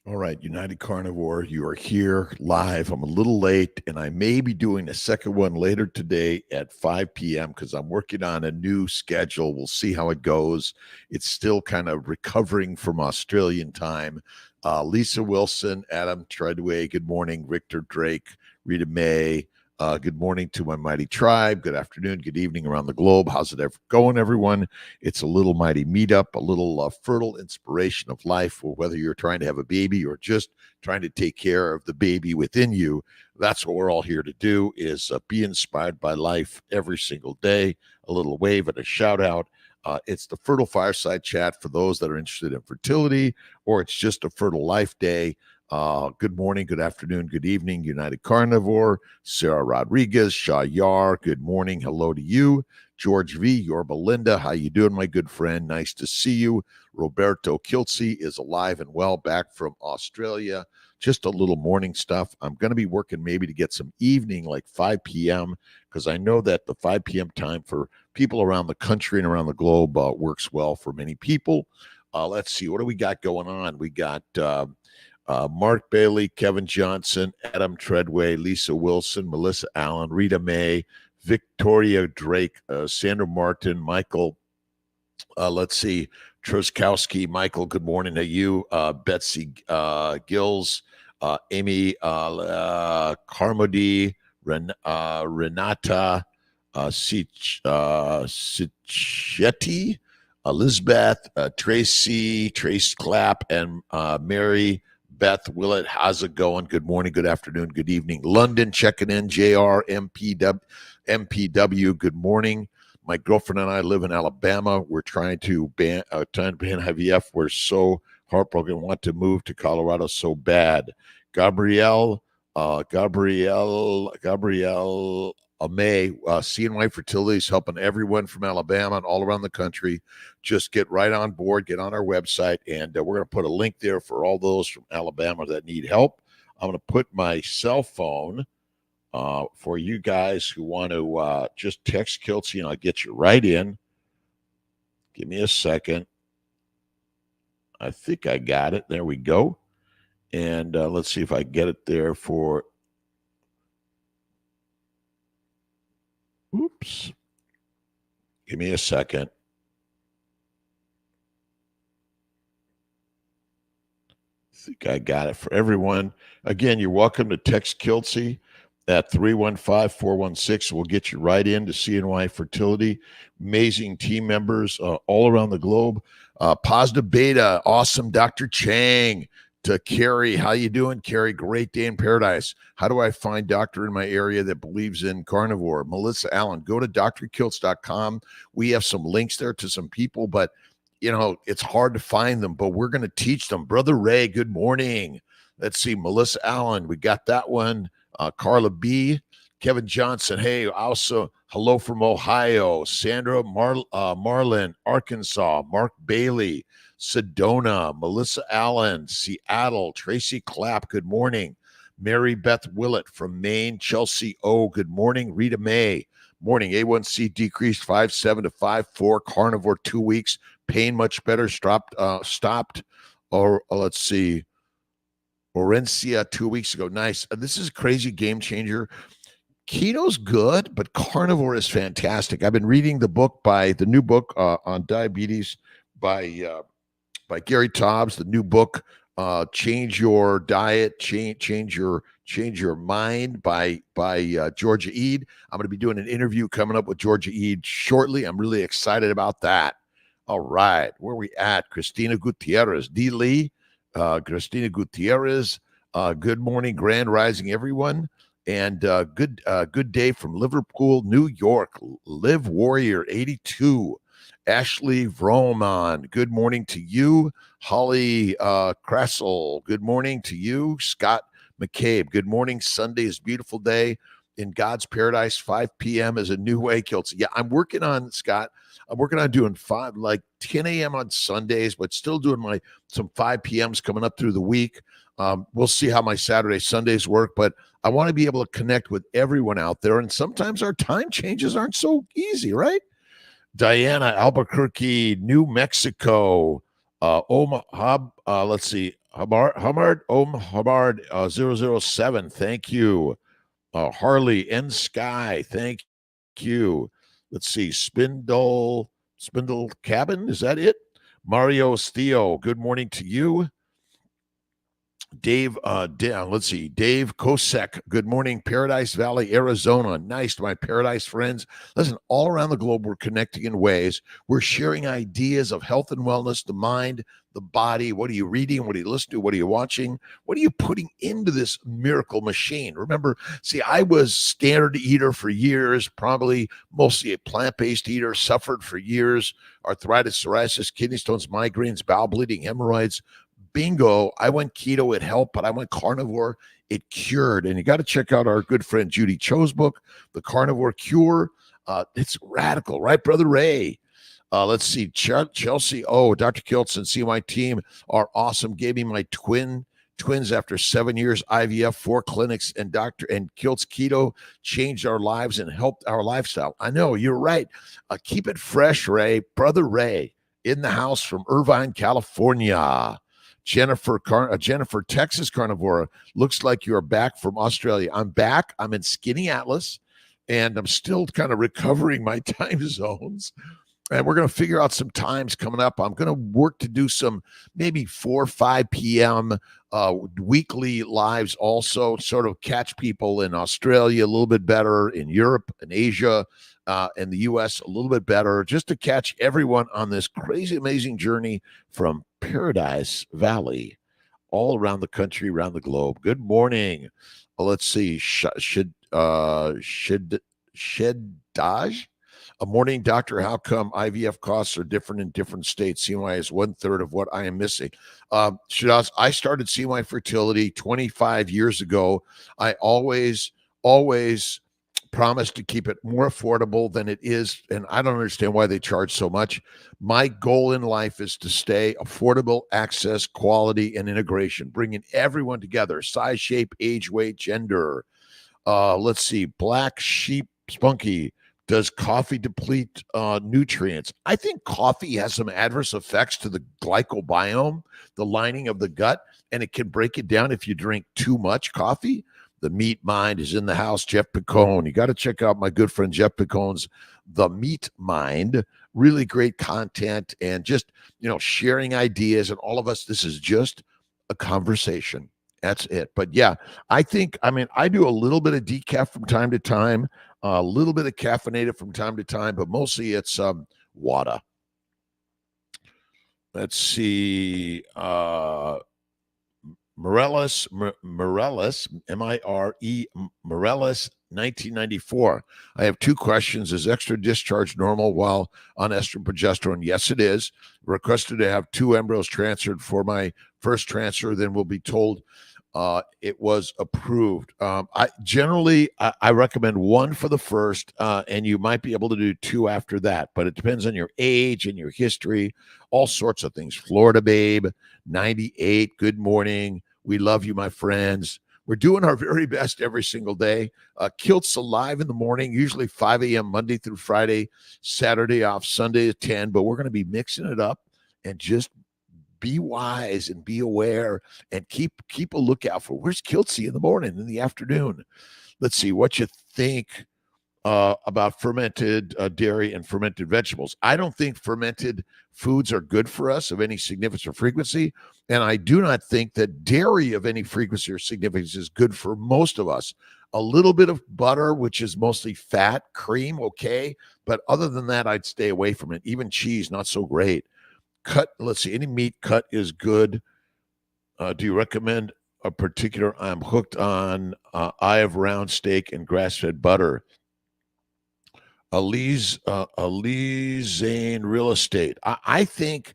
All right, United Carnivore, you are here live. I'm a little late, and I may be doing a second one later today at 5 p.m. because I'm working on a new schedule. We'll see how it goes. It's still kind of recovering from Australian time. Lisa Wilson, Adam Treadway, good morning. Victor Drake, Rita May, good morning to my mighty tribe. Good afternoon, good evening around the globe. How's it going, everyone? It's a little mighty meetup, a little fertile inspiration of life, or whether you're trying to have a baby or just trying to take care of the baby within you. That's what we're all here to do, is be inspired by life every single day. A little wave and a shout out. It's the Fertile Fireside Chat for those that are interested in fertility, or it's just a fertile life day. Good morning, good afternoon, good evening, United Carnivore, Sarah Rodriguez, Shah Yar, good morning, hello to you. George V, your Belinda, how you doing, my good friend? Nice to see you. Roberto Kiltz is alive and well, back from Australia. Just a little morning stuff. I'm going to be working maybe to get some evening, like 5 p.m., because I know that the 5 p.m. time for people around the country and around the globe works well for many people. Let's see, what do we got going on? We got Mark Bailey, Kevin Johnson, Adam Treadway, Lisa Wilson, Melissa Allen, Rita May, Victoria Drake, Sandra Martin, Michael, let's see, Truskowski, Michael, good morning to you, Betsy Gills, Amy Carmody, Renata Sicchetti, Elizabeth, Trace Clapp, and Mary Beth Willett. How's it going? Good morning, good afternoon, good evening. London checking in. JR, MPW, good morning. My girlfriend and I live in Alabama. We're trying to ban IVF. We're so heartbroken, want to move to Colorado so bad. Gabrielle May, CNY Fertility is helping everyone from Alabama and all around the country. Just get right on board, get on our website, and we're going to put a link there for all those from Alabama that need help. I'm going to put my cell phone for you guys who want to just text Kiltz, and I'll get you right in. Give me a second. I think I got it. There we go. And let's see if I get it there for... Oops. Give me a second. I think I got it for everyone. Again, you're welcome to text Kiltz at 315-416. We'll get you right into CNY Fertility. Amazing team members all around the globe. Positive Beta, awesome. Dr. Chang. To Carrie, how you doing, Carrie? Great day in paradise. How do I find doctor in my area that believes in carnivore? Melissa Allen, go to drkiltz.com. We have some links there to some people, but it's hard to find them, but we're going to teach them. Brother Ray, good morning. Let's see, Melissa Allen, we got that one. Carla B, Kevin Johnson, hey, also hello from Ohio. Sandra Marlin, Arkansas. Mark Bailey, Sedona, Melissa Allen, Seattle, Tracy Clapp, good morning. Mary Beth Willett from Maine, Chelsea O, good morning. Rita May, morning. A1C decreased 5.7 to 5.4, carnivore 2 weeks, pain much better, stopped, or let's see, Orencia 2 weeks ago. Nice. This is a crazy game changer. Keto's good, but carnivore is fantastic. I've been reading the new book on diabetes by Gary Taubes, the new book, Change Your Diet, Change Your Mind by Georgia Ede. I'm going to be doing an interview coming up with Georgia Ede shortly. I'm really excited about that. All right, where are we at? Christina Gutierrez, D. Lee, Christina Gutierrez. Good morning, grand rising, everyone. And good day from Liverpool, New York. Live Warrior 82. Ashley Vroman, good morning to you. Holly Kressel, good morning to you. Scott McCabe, good morning. Sunday is a beautiful day in God's paradise. 5 p.m. is a new way, Kiltz. Yeah, I'm working on, Scott, doing 10 a.m. on Sundays, but still doing some 5 p.m.s coming up through the week. We'll see how my Saturday, Sundays work, but I want to be able to connect with everyone out there. And sometimes our time changes aren't so easy, right? Diana, Albuquerque, New Mexico. Let's see. Hamard, Hamard 007. Thank you. Harley N Sky. Thank you. Let's see. Spindle Cabin. Is that it? Mario Stio. Good morning to you. Dave, let's see, Dave Kosek. Good morning, Paradise Valley, Arizona. Nice to my Paradise friends. Listen, all around the globe, we're connecting in ways. We're sharing ideas of health and wellness, the mind, the body. What are you reading? What are you listening to? What are you watching? What are you putting into this miracle machine? Remember, see, I was standard eater for years, probably mostly a plant-based eater, suffered for years, arthritis, psoriasis, kidney stones, migraines, bowel bleeding, hemorrhoids. Bingo, I went keto, it helped, but I went carnivore, it cured. And you got to check out our good friend Judy Cho's book, The Carnivore Cure. It's radical, right, Brother Ray? Let's see, Chelsea. Oh, Dr. Kiltz and CY team are awesome. Gave me my twins after 7 years IVF, 4 clinics, and Kiltz Keto changed our lives and helped our lifestyle. I know, you're right. Keep it fresh, Ray. Brother Ray in the house from Irvine, California. Jennifer, Texas Carnivore. Looks like you're back from Australia. I'm back. I'm in Skinny Atlas, and I'm still kind of recovering my time zones. And we're going to figure out some times coming up. I'm going to work to do some maybe 4 or 5 p.m. Weekly lives also, sort of catch people in Australia a little bit better, in Europe and Asia, and the U.S. a little bit better, just to catch everyone on this crazy, amazing journey from Paradise Valley all around the country, around the globe. Good morning. Let's see. Sheddaj? A morning, doctor. How come IVF costs are different in different states? CY is 1/3 of what I am missing. Shadaz, I started CY Fertility 25 years ago. I always promised to keep it more affordable than it is, and I don't understand why they charge so much. My goal in life is to stay affordable, access, quality, and integration, bringing everyone together: size, shape, age, weight, gender. Let's see. Black Sheep Spunky. Does coffee deplete nutrients? I think coffee has some adverse effects to the glycobiome, the lining of the gut, and it can break it down if you drink too much coffee. The Meat Mind is in the house. Jeff Picone. You got to check out my good friend Jeff Picone's The Meat Mind. Really great content and just, sharing ideas. And all of us, this is just a conversation. That's it. But yeah, I do a little bit of decaf from time to time, a little bit of caffeinated from time to time, but mostly it's water. Let's see. Morales, M-I-R-E, Morales, 1994. I have 2 questions. Is extra discharge normal while on estrogen progesterone? Yes, it is. Requested to have 2 embryos transferred for my first transfer, then we'll be told it was approved. I recommend 1 for the first, and you might be able to do 2 after that, but it depends on your age and your history, all sorts of things. Florida Babe, 98, good morning. We love you, my friends. We're doing our very best every single day. Kiltz Alive in the morning, usually 5 a.m. Monday through Friday, Saturday off, Sunday at 10, but we're going to be mixing it up and just be wise and be aware and keep a lookout for where's Kiltzy in the morning, in the afternoon. Let's see what you think about fermented dairy and fermented vegetables. I don't think fermented foods are good for us of any significance or frequency. And I do not think that dairy of any frequency or significance is good for most of us. A little bit of butter, which is mostly fat, cream, okay. But other than that, I'd stay away from it. Even cheese, not so great. Cut, let's see, any meat cut is good. Do you recommend a particular? I'm hooked on eye of round steak and grass-fed butter. Elise Zane Real Estate. I think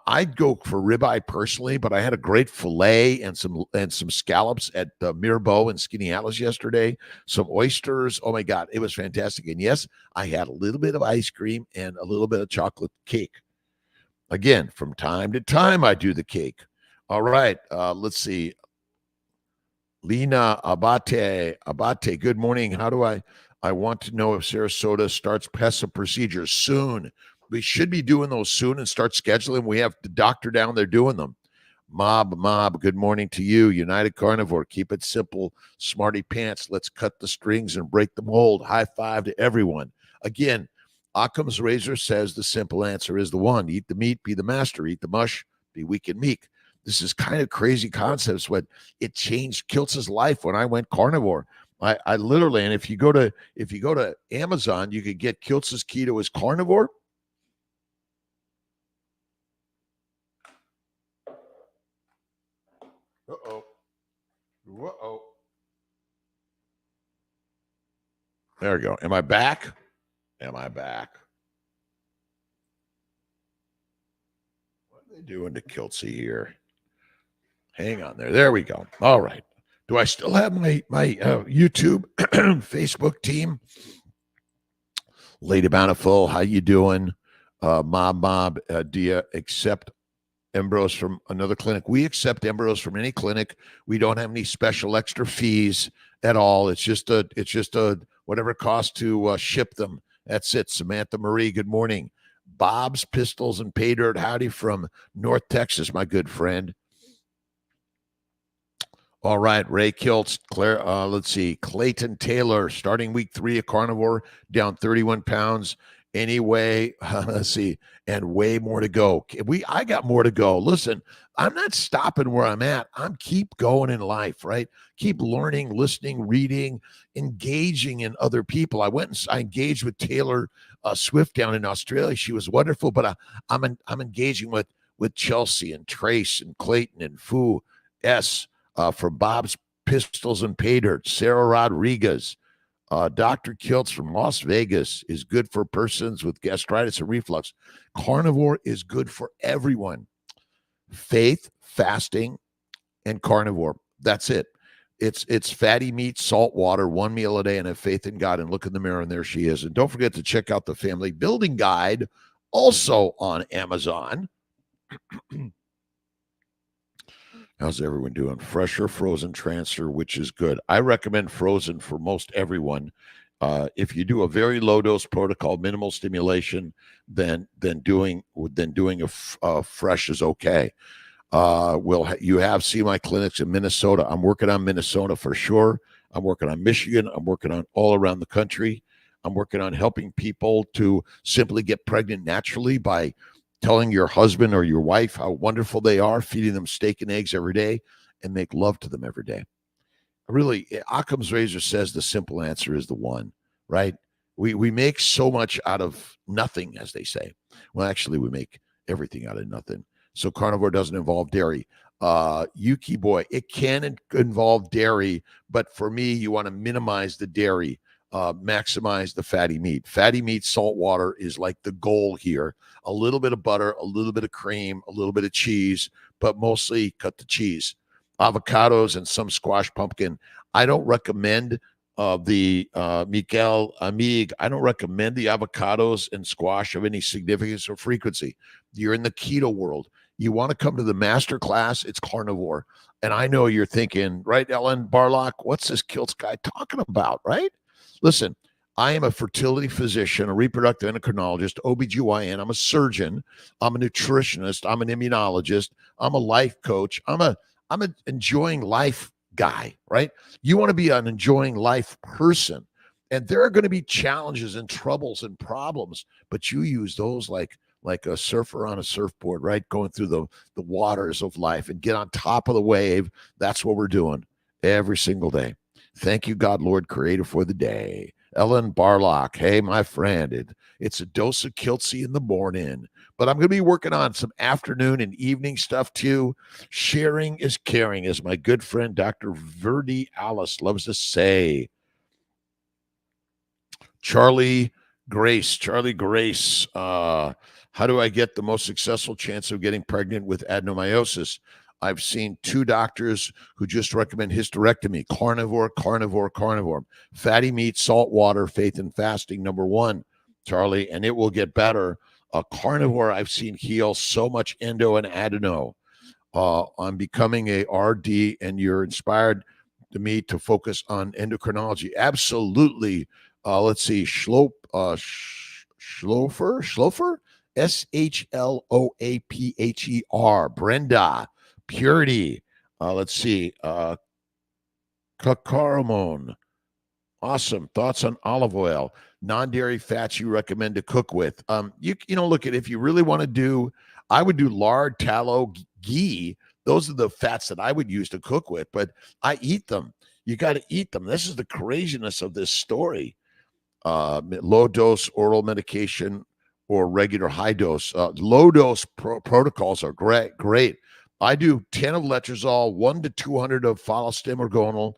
I'd go for ribeye personally, but I had a great fillet and some scallops at Mirbeau and Skinny Atlas yesterday. Some oysters. Oh my God, it was fantastic. And yes, I had a little bit of ice cream and a little bit of chocolate cake. Again, from time to time, I do the cake. All right, let's see. Lena Abate, good morning. How do I I want to know if Sarasota starts PESA procedures soon. We should be doing those soon and start scheduling. We have the doctor down there doing them. Mob, good morning to you. United Carnivore, keep it simple. Smarty Pants, let's cut the strings and break the mold. High five to everyone. Again, Occam's razor says the simple answer is the one. Eat the meat, be the master. Eat the mush, be weak and meek. This is kind of crazy concepts, but it changed Kiltz's life when I went carnivore. I literally, and if you go to Amazon, you could get Kiltz's keto as carnivore. Uh-oh. There we go. Am I back? What are they doing to Kiltzy here? Hang on there. There we go. All right. Do I still have my YouTube, Facebook team? Lady Bountiful, how you doing? Mob, do you accept embryos from another clinic? We accept embryos from any clinic. We don't have any special extra fees at all. It's just a whatever it costs to ship them. That's it. Samantha Marie, good morning. Bob's Pistols and Pay Dirt, howdy from North Texas, my good friend. All right, Ray Kiltz, Claire. Let's see, Clayton Taylor, starting week 3 of Carnivore, down 31 pounds. Anyway, let's see, and way more to go. I got more to go. Listen, I'm not stopping where I'm at. I'm keep going in life, right? Keep learning, listening, reading, engaging in other people. I engaged with Taylor Swift down in Australia. She was wonderful, but I'm engaging with Chelsea and Trace and Clayton and Fu S. From Bob's Pistols and Pay Dirt, Sarah Rodriguez. Dr. Kiltz from Las Vegas is good for persons with gastritis and reflux. Carnivore is good for everyone. Faith, fasting, and carnivore. That's it. It's fatty meat, salt water, 1 meal a day, and have faith in God and look in the mirror, and there she is. And don't forget to check out the Family Building Guide, also on Amazon. How's everyone doing? Fresh or frozen transfer, which is good? I recommend frozen for most everyone. If you do a very low dose protocol, minimal stimulation, then doing a fresh is okay. You have seen my clinics in Minnesota. I'm working on Minnesota for sure. I'm working on Michigan. I'm working on all around the country. I'm working on helping people to simply get pregnant naturally by telling your husband or your wife how wonderful they are, feeding them steak and eggs every day, and make love to them every day. Really, Occam's razor says the simple answer is the one, right? We make so much out of nothing, as they say. Well, actually, we make everything out of nothing. So carnivore doesn't involve dairy. Yuki boy, it can involve dairy, but for me, you want to minimize the dairy. Maximize the fatty meat. Fatty meat, salt water is like the goal here. A little bit of butter, a little bit of cream, a little bit of cheese, but mostly cut the cheese. Avocados and some squash pumpkin. I don't recommend the Mikel Amig. I don't recommend the avocados and squash of any significance or frequency. You're in the keto world. You want to come to the master class, it's carnivore. And I know you're thinking, right, Ellen Barlock, what's this Kiltz guy talking about, right? Listen, I am a fertility physician, a reproductive endocrinologist, OBGYN. I'm a surgeon. I'm a nutritionist. I'm an immunologist. I'm a life coach. I'm an enjoying life guy, right? You want to be an enjoying life person. And there are going to be challenges and troubles and problems, but you use those like a surfer on a surfboard, right? Going through the waters of life and get on top of the wave. That's what we're doing every single day. Thank you, God, Lord, Creator, for the day. Ellen Barlock, hey, my friend, it's a dose of Kiltzy in the morning. But I'm going to be working on some afternoon and evening stuff, too. Sharing is caring, as my good friend Dr. Verdi Alice loves to say. Charlie Grace, how do I get the most successful chance of getting pregnant with adenomyosis? I've seen 2 doctors who just recommend hysterectomy, carnivore, fatty meat, salt water, faith and fasting, number 1, Charlie, and it will get better. Carnivore, I've seen heal so much endo and adeno. I'm becoming a RD, and you're inspired to me to focus on endocrinology. Absolutely, Let's see, Schloper, Shloapher, Brenda, Purity. Let's see, Kakaramon. Awesome. Thoughts on olive oil, non-dairy fats you recommend to cook with. Look at if you really want to do, I would do lard, tallow, ghee. Those are the fats that I would use to cook with, but I eat them. You got to eat them. This is the craziness of this story. Low dose oral medication or regular high dose. Low dose protocols are great. I do 10 of letrozole, 1 to 200 of follistim orgonal,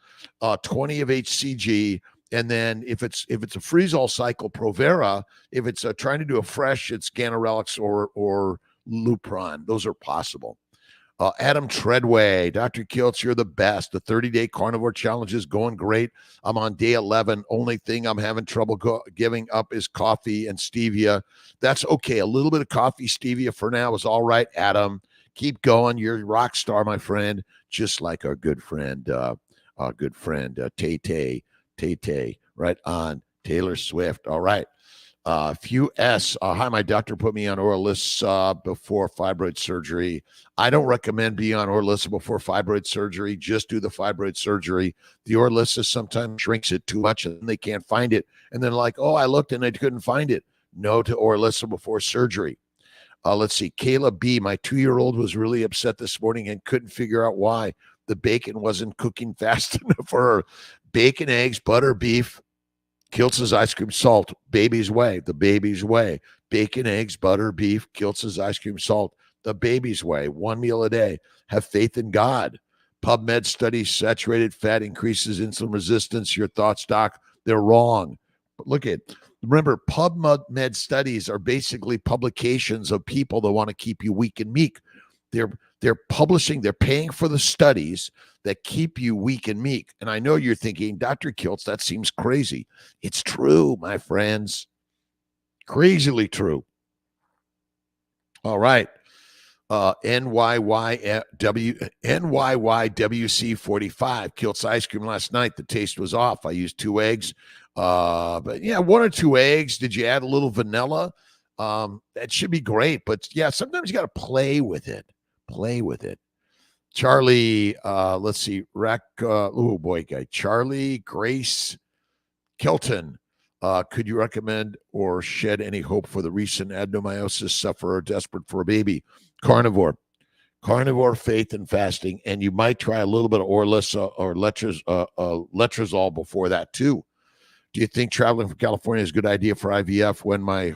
20 of HCG, and then if it's a freeze-all cycle, Provera. If it's trying to do a fresh, it's Ganirelix or Lupron. Those are possible. Adam Treadway, Dr. Kiltz, you're the best. The 30-day carnivore challenge is going great. I'm on day 11. Only thing I'm having trouble giving up is coffee and stevia. That's okay. A little bit of coffee, stevia for now is all right, Adam. Keep going. You're a rock star, my friend, just like our good friend, Tay, right on. Taylor Swift. All right. Few S. Hi, my doctor put me on Orilissa before fibroid surgery. I don't recommend being on Orilissa before fibroid surgery. Just do the fibroid surgery. The Orilissa sometimes shrinks it too much and they can't find it. And then like, oh, I looked and I couldn't find it. No to Orilissa before surgery. Let's see. Kayla B. My 2-year-old was really upset this morning and couldn't figure out why. The bacon wasn't cooking fast enough for her. Bacon, eggs, butter, beef. Kiltz's ice cream salt, baby's way, the baby's way. Bacon, eggs, butter, beef, Kiltz's ice cream salt, the baby's way. 1 meal a day. Have faith in God. PubMed studies saturated fat increases insulin resistance. Your thoughts, doc? They're wrong. But remember, PubMed studies are basically publications of people that want to keep you weak and meek. They're publishing, they're paying for the studies that keep you weak and meek. And I know you're thinking, Dr. Kiltz, that seems crazy. It's true, my friends. Crazily true. All right. NYYWC45. Kiltz ice cream last night. The taste was off. I used 2 eggs. But yeah, 1 or 2 eggs. Did you add a little vanilla? That should be great. But yeah, sometimes you got to play with it. Charlie, let's see, Charlie Grace Kelton. Could you recommend or shed any hope for the recent adenomyosis sufferer desperate for a baby? Carnivore, faith, and fasting. And you might try a little bit of Orilissa or letrozole before that too. Do you think traveling from California is a good idea for IVF when my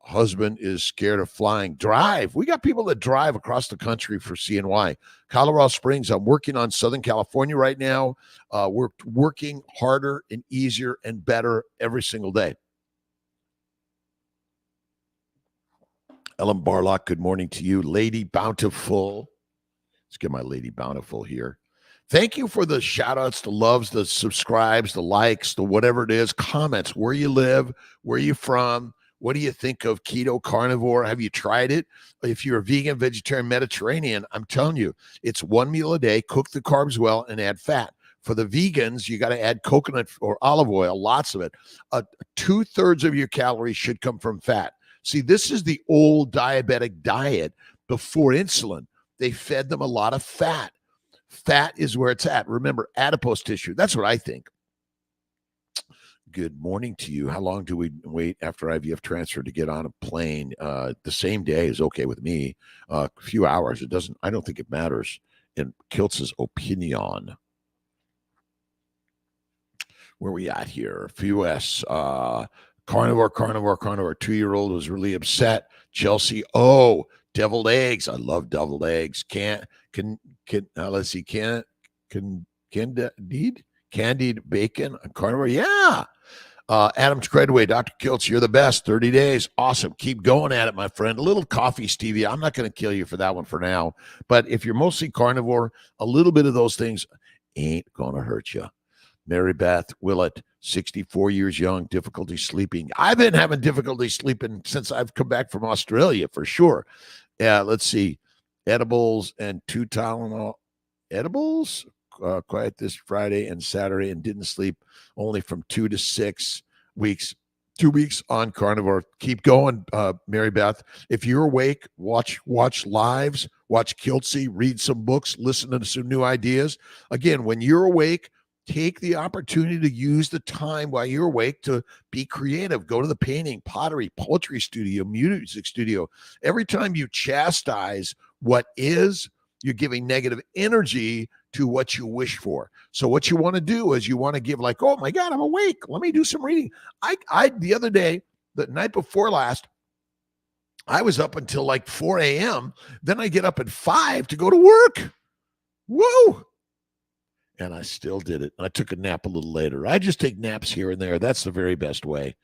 husband is scared of flying? Drive. We got people that drive across the country for CNY. Colorado Springs. I'm working on Southern California right now. We're working harder and easier and better every single day. Ellen Barlock, good morning to you. Lady Bountiful. Let's get my Lady Bountiful here. Thank you for the shout outs, the loves, the subscribes, the likes, the whatever it is, comments, where you live, where you from, what do you think of keto carnivore? Have you tried it? If you're a vegan, vegetarian, Mediterranean, I'm telling you, it's 1 meal a day, cook the carbs well and add fat. For the vegans, you got to add coconut or olive oil, lots of it. 2/3 of your calories should come from fat. See, this is the old diabetic diet before insulin. They fed them a lot of fat. Fat is where it's at. Remember, adipose tissue. That's what I think. Good morning to you. How long do we wait after IVF transfer to get on a plane? The same day is okay with me. A few hours. I don't think it matters in Kiltz's opinion. Where are we at here? Few S. Carnivore. 2-year-old was really upset. Chelsea. Oh, deviled eggs. I love deviled eggs. Let's see. Candied bacon. Carnivore. Yeah. Adam Treadway, Dr. Kiltz, you're the best. 30 days. Awesome. Keep going at it, my friend. A little coffee stevia. I'm not going to kill you for that one for now. But if you're mostly carnivore, a little bit of those things ain't going to hurt you. Mary Beth Willett, 64 years young, difficulty sleeping. I've been having difficulty sleeping since I've come back from Australia, for sure. Yeah, let's see. Edibles and 2 Tylenol. Edibles? quiet this Friday and Saturday and didn't sleep, only from 2 to 6 weeks. 2 weeks on Carnivore. Keep going, Mary Beth. If you're awake, watch lives, watch Kiltzy, read some books, listen to some new ideas. Again, when you're awake, take the opportunity to use the time while you're awake to be creative. Go to the painting, pottery, poetry studio, music studio. Every time you chastise what is, you're giving negative energy to what you wish for. So what you want to do is you want to give like, oh my God, I'm awake. Let me do some reading. I the other day, the night before last, I was up until like 4 a.m. Then I get up at 5 to go to work. Whoa. And I still did it. I took a nap a little later. I just take naps here and there. That's the very best way.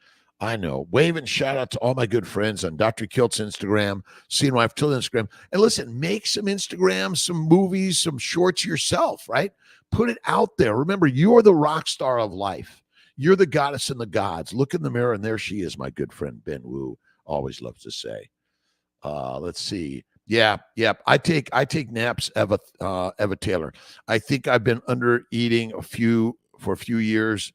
I know. Wave and shout out to all my good friends on Dr. Kiltz Instagram, CNY Fertility Instagram. And listen, make some Instagrams, some movies, some shorts yourself, right? Put it out there. Remember, you're the rock star of life. You're the goddess and the gods. Look in the mirror, and there she is, my good friend Ben Wu always loves to say. Let's see. Yeah. I take naps, Eva Taylor. I think I've been under eating for a few years.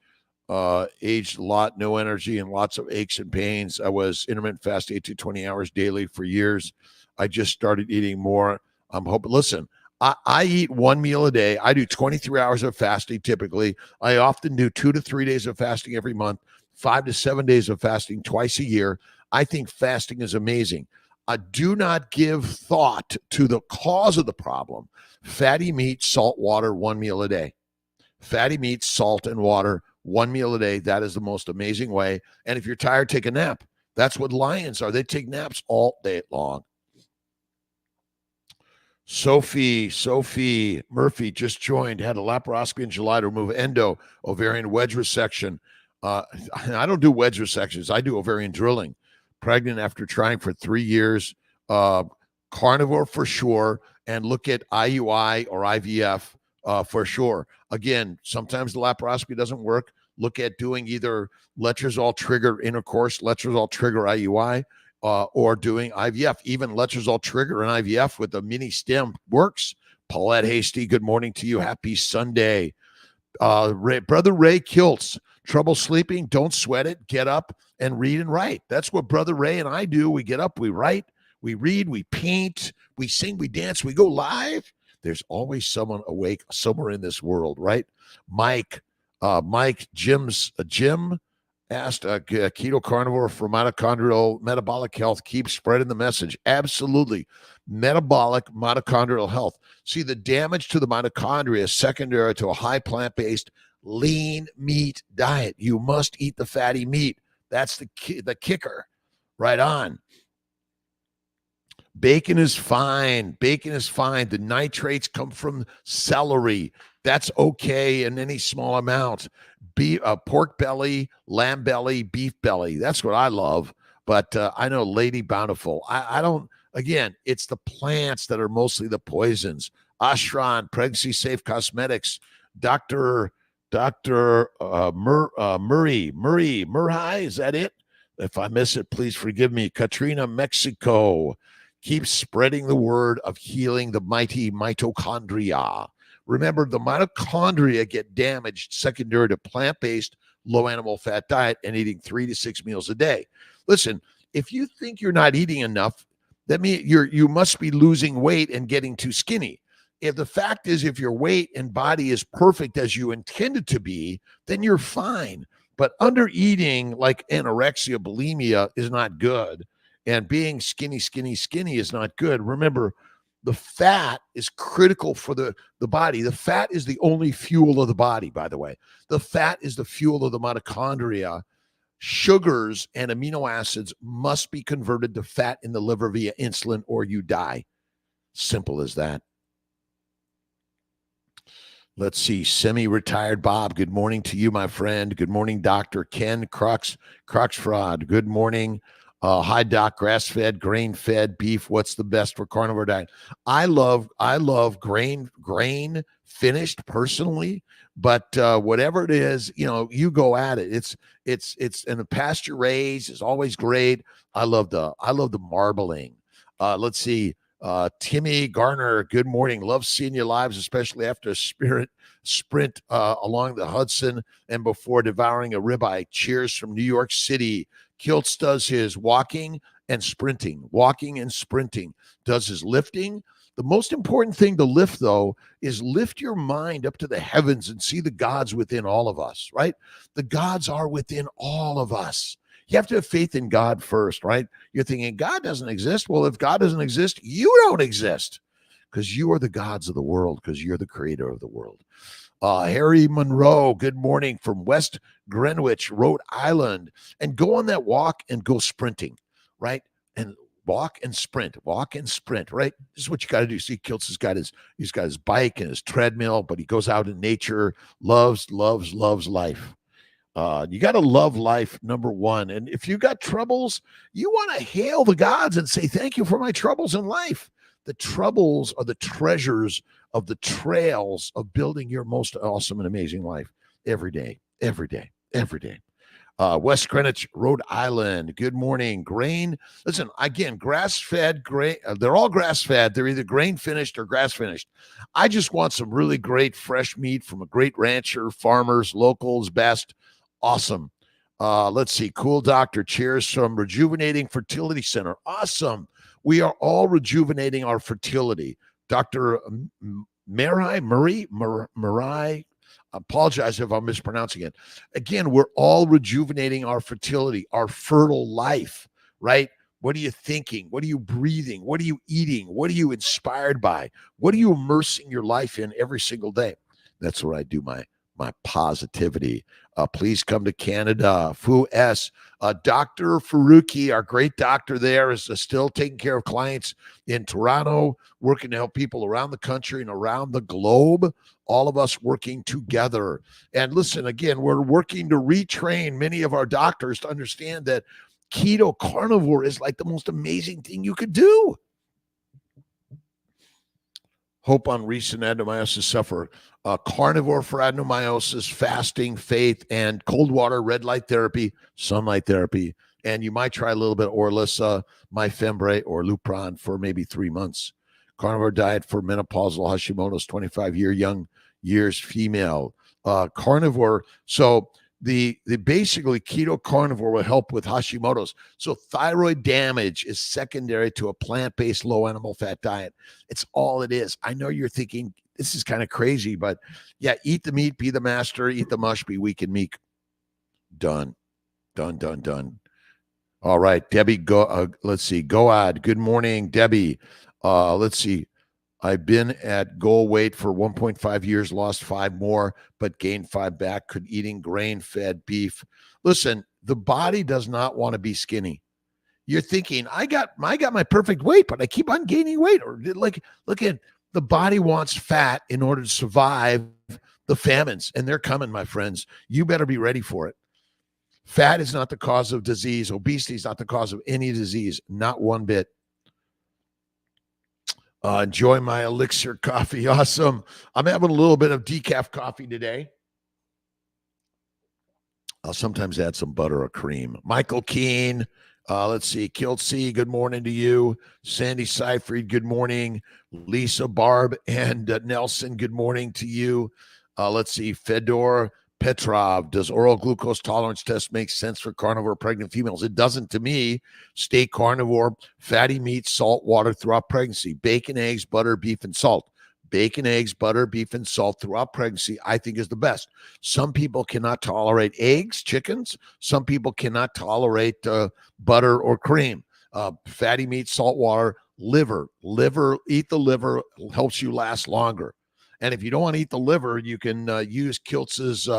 Aged a lot, no energy, and lots of aches and pains. I was intermittent fasting 8 to 20 hours daily for years. I just started eating more. I'm hoping. Listen, I eat one meal a day. I do 23 hours of fasting typically. I often do 2 to 3 days of fasting every month, 5 to 7 days of fasting twice a year. I think fasting is amazing. I do not give thought to the cause of the problem. Fatty meat, salt, water, one meal a day. Fatty meat, salt, and water, one meal a day. That is the most amazing way. And if you're tired, take a nap. That's what lions are. They take naps all day long. Sophie Murphy just joined, had a laparoscopy in July to remove endo, ovarian wedge resection. I don't do wedge resections. I do ovarian drilling. Pregnant after trying for 3 years. Carnivore for sure. And look at IUI or IVF for sure. Again, sometimes the laparoscopy doesn't work. Look at doing either letrozole trigger intercourse, letrozole trigger IUI, or doing IVF. Even letrozole trigger and IVF with a mini stem works. Paulette Hasty, good morning to you. Happy Sunday. Brother Ray Kiltz, trouble sleeping, don't sweat it. Get up and read and write. That's what Brother Ray and I do. We get up, we write, we read, we paint, we sing, we dance, we go live. There's always someone awake somewhere in this world, right? Jim asked keto carnivore for mitochondrial metabolic health. Keep spreading the message. Absolutely. Metabolic mitochondrial health. See, the damage to the mitochondria is secondary to a high plant-based lean meat diet. You must eat the fatty meat. That's the kicker. Right on. Bacon is fine. The nitrates come from celery. That's okay in any small amount. Pork belly, lamb belly, beef belly. That's what I love. But I know Lady Bountiful. I don't, again, it's the plants that are mostly the poisons. Ashran, Pregnancy Safe Cosmetics, Dr. Murray, is that it? If I miss it, please forgive me. Katrina, Mexico. Keep spreading the word of healing the mighty mitochondria. Remember, the mitochondria get damaged secondary to plant-based, low animal fat diet and eating 3 to 6 meals a day. Listen, if you think you're not eating enough, that means you must be losing weight and getting too skinny. If the fact is, if your weight and body is perfect as you intended to be, then you're fine. But under eating like anorexia, bulimia is not good. And being skinny is not good. Remember, the fat is critical for the body. The fat is the only fuel of the body, by the way. The fat is the fuel of the mitochondria. Sugars and amino acids must be converted to fat in the liver via insulin or you die. Simple as that. Let's see. Semi-retired Bob, good morning to you, my friend. Good morning, Dr. Ken Croxfrod. Good morning. Hi, Doc. Grass-fed, grain-fed beef. What's the best for carnivore diet? I love grain finished personally, but whatever it is, you go at it. It's and the pasture raised is always great. I love the marbling. Let's see. Timmy Garner, good morning. Love seeing you lives, especially after a sprint along the Hudson and before devouring a ribeye. Cheers from New York City. Kiltz does his walking and sprinting, does his lifting. The most important thing to lift, though, is lift your mind up to the heavens and see the gods within all of us, right? The gods are within all of us. You have to have faith in God first, right? You're thinking God doesn't exist. Well, if God doesn't exist, you don't exist because you are the gods of the world, because you're the creator of the world. Harry Monroe, good morning from West Greenwich, Rhode Island. And go on that walk and go sprinting, right? And walk and sprint, right? This is what you got to do. See, Kiltz he's got his bike and his treadmill, but he goes out in nature, loves life. You got to love life, number one. And if you got troubles, you want to hail the gods and say, thank you for my troubles in life. The troubles are the treasures of the trails of building your most awesome and amazing life every day. West Greenwich, Rhode Island. Good morning. Grain. Listen, again, grass-fed grain. They're all grass-fed. They're either grain finished or grass finished. I just want some really great fresh meat from a great rancher, farmers, locals, best. Awesome. Let's see. Cool Doctor. Cheers from Rejuvenating Fertility Center. Awesome. We are all rejuvenating our fertility. Dr. Murray. Apologize if I'm mispronouncing it. Again, we're all rejuvenating our fertility, our fertile life, right? What are you thinking? What are you breathing? What are you eating? What are you inspired by? What are you immersing your life in every single day? That's where I do my positivity. Please come to Canada. Fu S. Dr. Faruqi, our great doctor there, is still taking care of clients in Toronto, working to help people around the country and around the globe. All of us working together. And listen, again, we're working to retrain many of our doctors to understand that keto carnivore is like the most amazing thing you could do. Hope on recent adenomyosis sufferer. Carnivore for adenomyosis, fasting, faith, and cold water, red light therapy, sunlight therapy. And you might try a little bit of Orlissa, Myfembree, or Lupron for maybe 3 months. Carnivore diet for menopausal Hashimoto's 25 years female. Carnivore. So the basically keto carnivore will help with Hashimoto's. So thyroid damage is secondary to a plant-based low animal fat diet. It's all it is. I know you're thinking this is kind of crazy, but yeah, eat the meat, be the master, eat the mush, be weak and meek. Done. All right, Debbie, let's see. Goad, good morning, Debbie. Let's see. I've been at goal weight for 1.5 years, lost 5 more, but gained 5 back. Could eating grain-fed beef. Listen, the body does not want to be skinny. You're thinking, I got my perfect weight, but I keep on gaining weight. Or like, look at the body wants fat in order to survive the famines, and they're coming, my friends. You better be ready for it. Fat is not the cause of disease. Obesity is not the cause of any disease, not one bit. Enjoy my elixir coffee. Awesome. I'm having a little bit of decaf coffee today. I'll sometimes add some butter or cream. Michael Keene. Let's see. Kiltz, good morning to you. Sandy Seyfried, good morning. Lisa, Barb, and Nelson, good morning to you. Let's see. Fedor Petrov, does oral glucose tolerance test make sense for carnivore pregnant females? It doesn't to me. Stay carnivore, fatty meat, salt, water throughout pregnancy. Bacon, eggs, butter, beef, and salt. Bacon, eggs, butter, beef, and salt throughout pregnancy, I think, is the best. Some people cannot tolerate eggs, chickens. Some people cannot tolerate butter or cream. Fatty meat, salt, water, liver. Eat the liver, helps you last longer. And if you don't want to eat the liver, you can use Kiltz's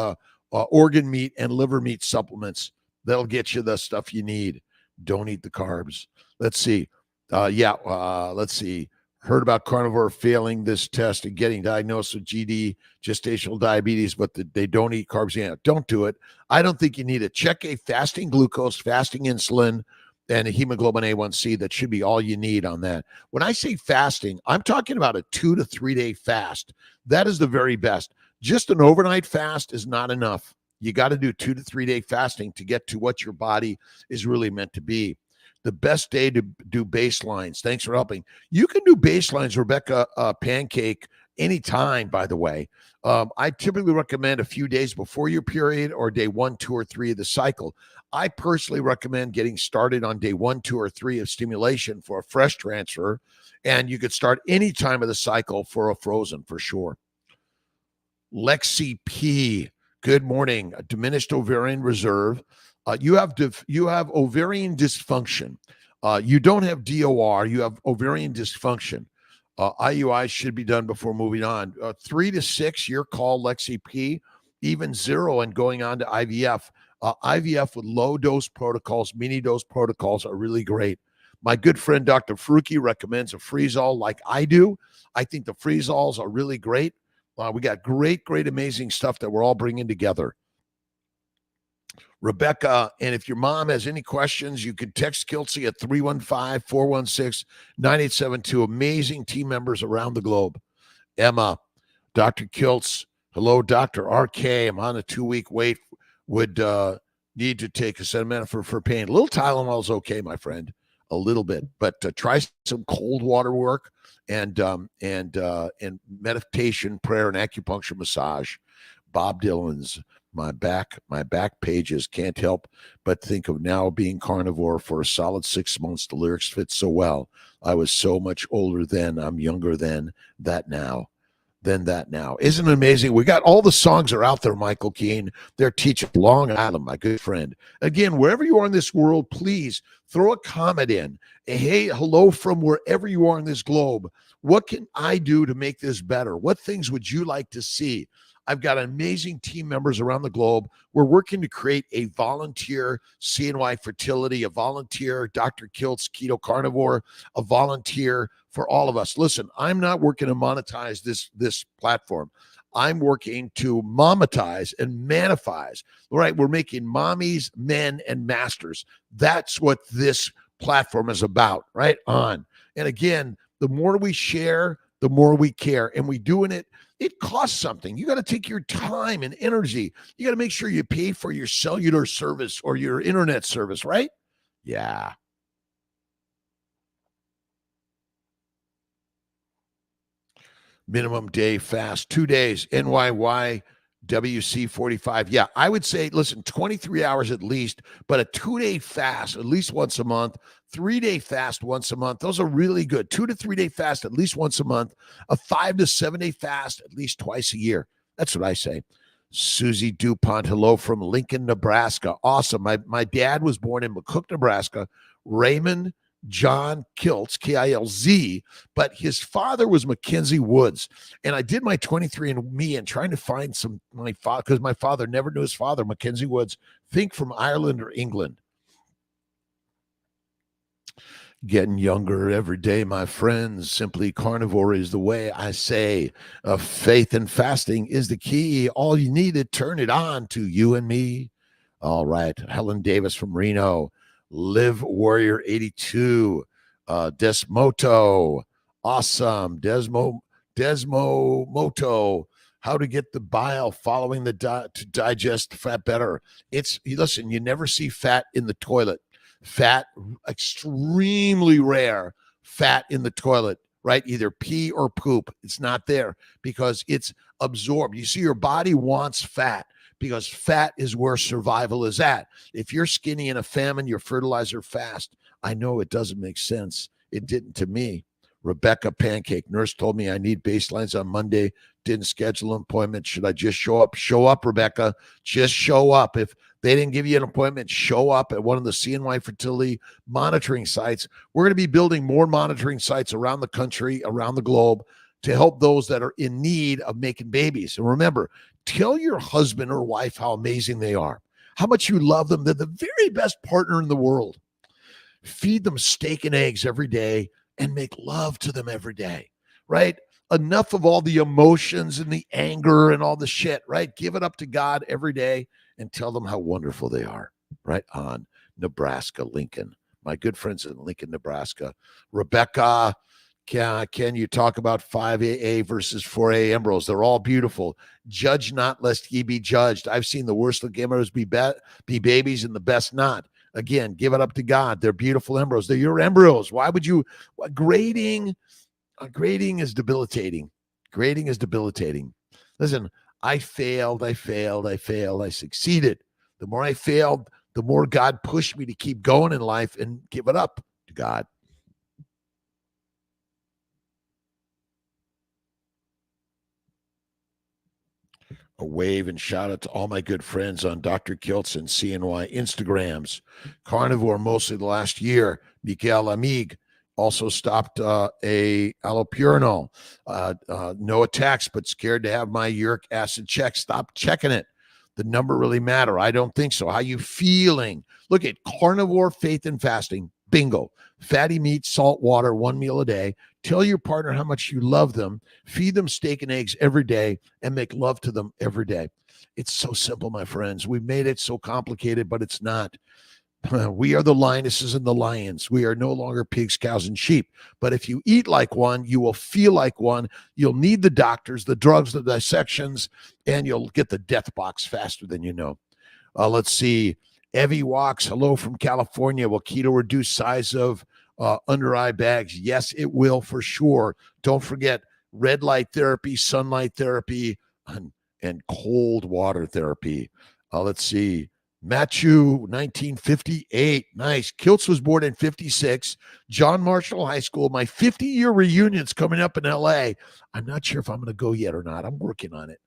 organ meat and liver meat supplements. That'll get you the stuff you need. Don't eat the carbs. Let's see. Let's see. Heard about carnivore failing this test and getting diagnosed with GD, gestational diabetes, but they don't eat carbs. Yeah, don't do it. I don't think you need it. Check a fasting glucose, fasting insulin, and a hemoglobin A1C. That should be all you need on that. When I say fasting, I'm talking about a 2 to 3 day fast. That is the very best. Just an overnight fast is not enough. You got to do 2 to 3 day fasting to get to what your body is really meant to be. the best day to do baselines. Thanks for helping. You can do baselines, Rebecca Pancake, anytime, by the way. I typically recommend a few days before your period or day 1, 2, or 3 of the cycle. I personally recommend getting started on day 1, 2, or 3 of stimulation for a fresh transfer, and you could start any time of the cycle for a frozen for sure. Lexi P, good morning. A diminished ovarian reserve. You have ovarian dysfunction. You don't have DOR. You have ovarian dysfunction. IUI should be done before moving on. 3 to 6, your call, Lexi P. Even 0 and going on to IVF. IVF with low dose protocols, mini dose protocols are really great. My good friend Dr. Fruki recommends a freeze-all like I do. I think the freeze-alls are really great. We got great, amazing stuff that we're all bringing together. Rebecca, and if your mom has any questions, you can text Kiltzy at 315-416-9872. Amazing team members around the globe. Emma, Dr. Kiltz, hello, Dr. RK. I'm on a 2-week wait. Would need to take acetaminophen for pain. A little Tylenol is okay, my friend, a little bit, but try some cold water work and meditation, prayer, and acupuncture massage. Bob Dylan's my back pages can't help but think of now being carnivore for a solid 6 months. The lyrics fit so well. I was so much older then. I'm younger than that now. Isn't it amazing? We got all the songs are out there, Michael Keane. They're teaching Long Island, my good friend. Again, wherever you are in this world, please throw a comment in. Hey, hello from wherever you are in this globe. What can I do to make this better? What things would you like to see? I've got amazing team members around the globe. We're working to create a volunteer CNY Fertility, a volunteer Dr. Kiltz Keto Carnivore, a volunteer for all of us. Listen, I'm not working to monetize this platform. I'm working to momatize and manifize. All right, we're making mommies, men, and masters. That's what this platform is about, right on. And again, the more we share, the more we care. And we doing it. It costs something. You got to take your time and energy. You got to make sure you pay for your cellular service or your internet service, right? Yeah. Minimum day fast, 2 days, NYY, WC 45. Yeah, I would say, listen, 23 hours at least, but a 2-day fast at least once a month, 3-day fast once a month. Those are really good. 2 to 3 day fast at least once a month, a 5 to 7 day fast at least twice a year. That's what I say. Susie DuPont, hello from Lincoln, Nebraska. Awesome. My dad was born in McCook, Nebraska. Raymond John Kiltz, Kilz, but his father was Mackenzie Woods. And I did my 23andMe and trying to find my father, because my father never knew his father, Mackenzie Woods, think from Ireland or England. Getting younger every day, my friends. Simply carnivore is the way, I say. Faith and fasting is the key. All you need to turn it on to you and me. All right. Helen Davis from Reno. Live Warrior 82, Desmoto, awesome, Desmo Moto, how to get the bile following the to digest fat better. Listen, you never see fat in the toilet. Fat, extremely rare fat in the toilet, right? Either pee or poop. It's not there because it's absorbed. You see, your body wants fat, because fat is where survival is at. If you're skinny in a famine, your fertilizer fast. I know it doesn't make sense. It didn't to me. Rebecca Pancake, nurse told me I need baselines on Monday. Didn't schedule an appointment. Should I just show up? Show up, Rebecca. Just show up. If they didn't give you an appointment, show up at one of the CNY fertility monitoring sites. We're going to be building more monitoring sites around the country, around the globe, to help those that are in need of making babies. And remember, tell your husband or wife how amazing they are, how much you love them. They're the very best partner in the world. Feed them steak and eggs every day and make love to them every day, right? Enough of all the emotions and the anger and all the shit, right? Give it up to God every day and tell them how wonderful they are, right on. Nebraska, Lincoln. My good friends in Lincoln, Nebraska. Rebecca, can you talk about 5AA versus 4A embryos? They're all beautiful. Judge not, lest ye be judged. I've seen the worst of gamers be babies and the best not. Again, give it up to God. They're beautiful embryos. They're your embryos. Why would you? Grading is debilitating. Grading is debilitating. Listen, I failed. I succeeded. The more I failed, the more God pushed me to keep going in life and give it up to God. A wave and shout out to all my good friends on Dr. Kiltz and CNY Instagrams. Carnivore mostly the last year. Miguel Amig also stopped a allopurinol. No attacks, but scared to have my uric acid checked. Stop checking it. The number really matter. I don't think so. How you feeling? Look at carnivore, faith, and fasting. Bingo. Fatty meat, salt water, 1 meal a day. Tell your partner how much you love them. Feed them steak and eggs every day and make love to them every day. It's so simple, my friends. We've made it so complicated, but it's not. We are the lionesses and the lions. We are no longer pigs, cows, and sheep. But if you eat like one, you will feel like one. You'll need the doctors, the drugs, the dissections, and you'll get the death box faster than you know. Let's see. Evie Walks, hello from California. Will keto reduce size of under eye bags? Yes, it will for sure. Don't forget red light therapy, sunlight therapy, and cold water therapy. Let's see. Matthew, 1958. Nice. Kiltz was born in 56. John Marshall High School. My 50-year reunion's coming up in LA. I'm not sure if I'm going to go yet or not. I'm working on it.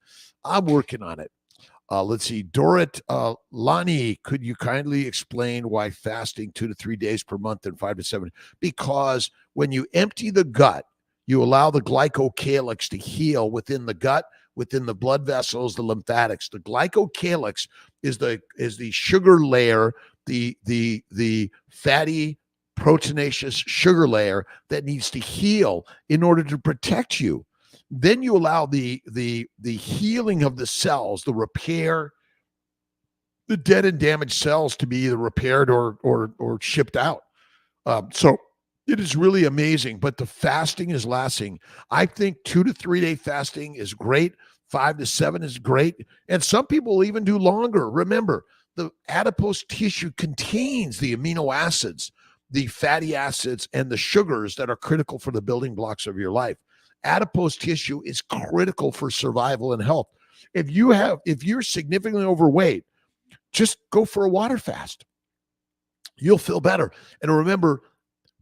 Let's see. Dorit Lani, could you kindly explain why fasting 2 to 3 days per month and 5 to 7? Because when you empty the gut, you allow the glycocalyx to heal within the gut, within the blood vessels, the lymphatics. The glycocalyx is the sugar layer, the fatty proteinaceous sugar layer that needs to heal in order to protect you. Then you allow the healing of the cells, the repair, the dead and damaged cells to be either repaired or shipped out. So it is really amazing, but the fasting is lasting. I think 2 to 3 day fasting is great. 5 to 7 is great. And some people will even do longer. Remember, the adipose tissue contains the amino acids, the fatty acids, and the sugars that are critical for the building blocks of your life. Adipose tissue is critical for survival and health. If you're significantly overweight, just go for a water fast. You'll feel better. And remember,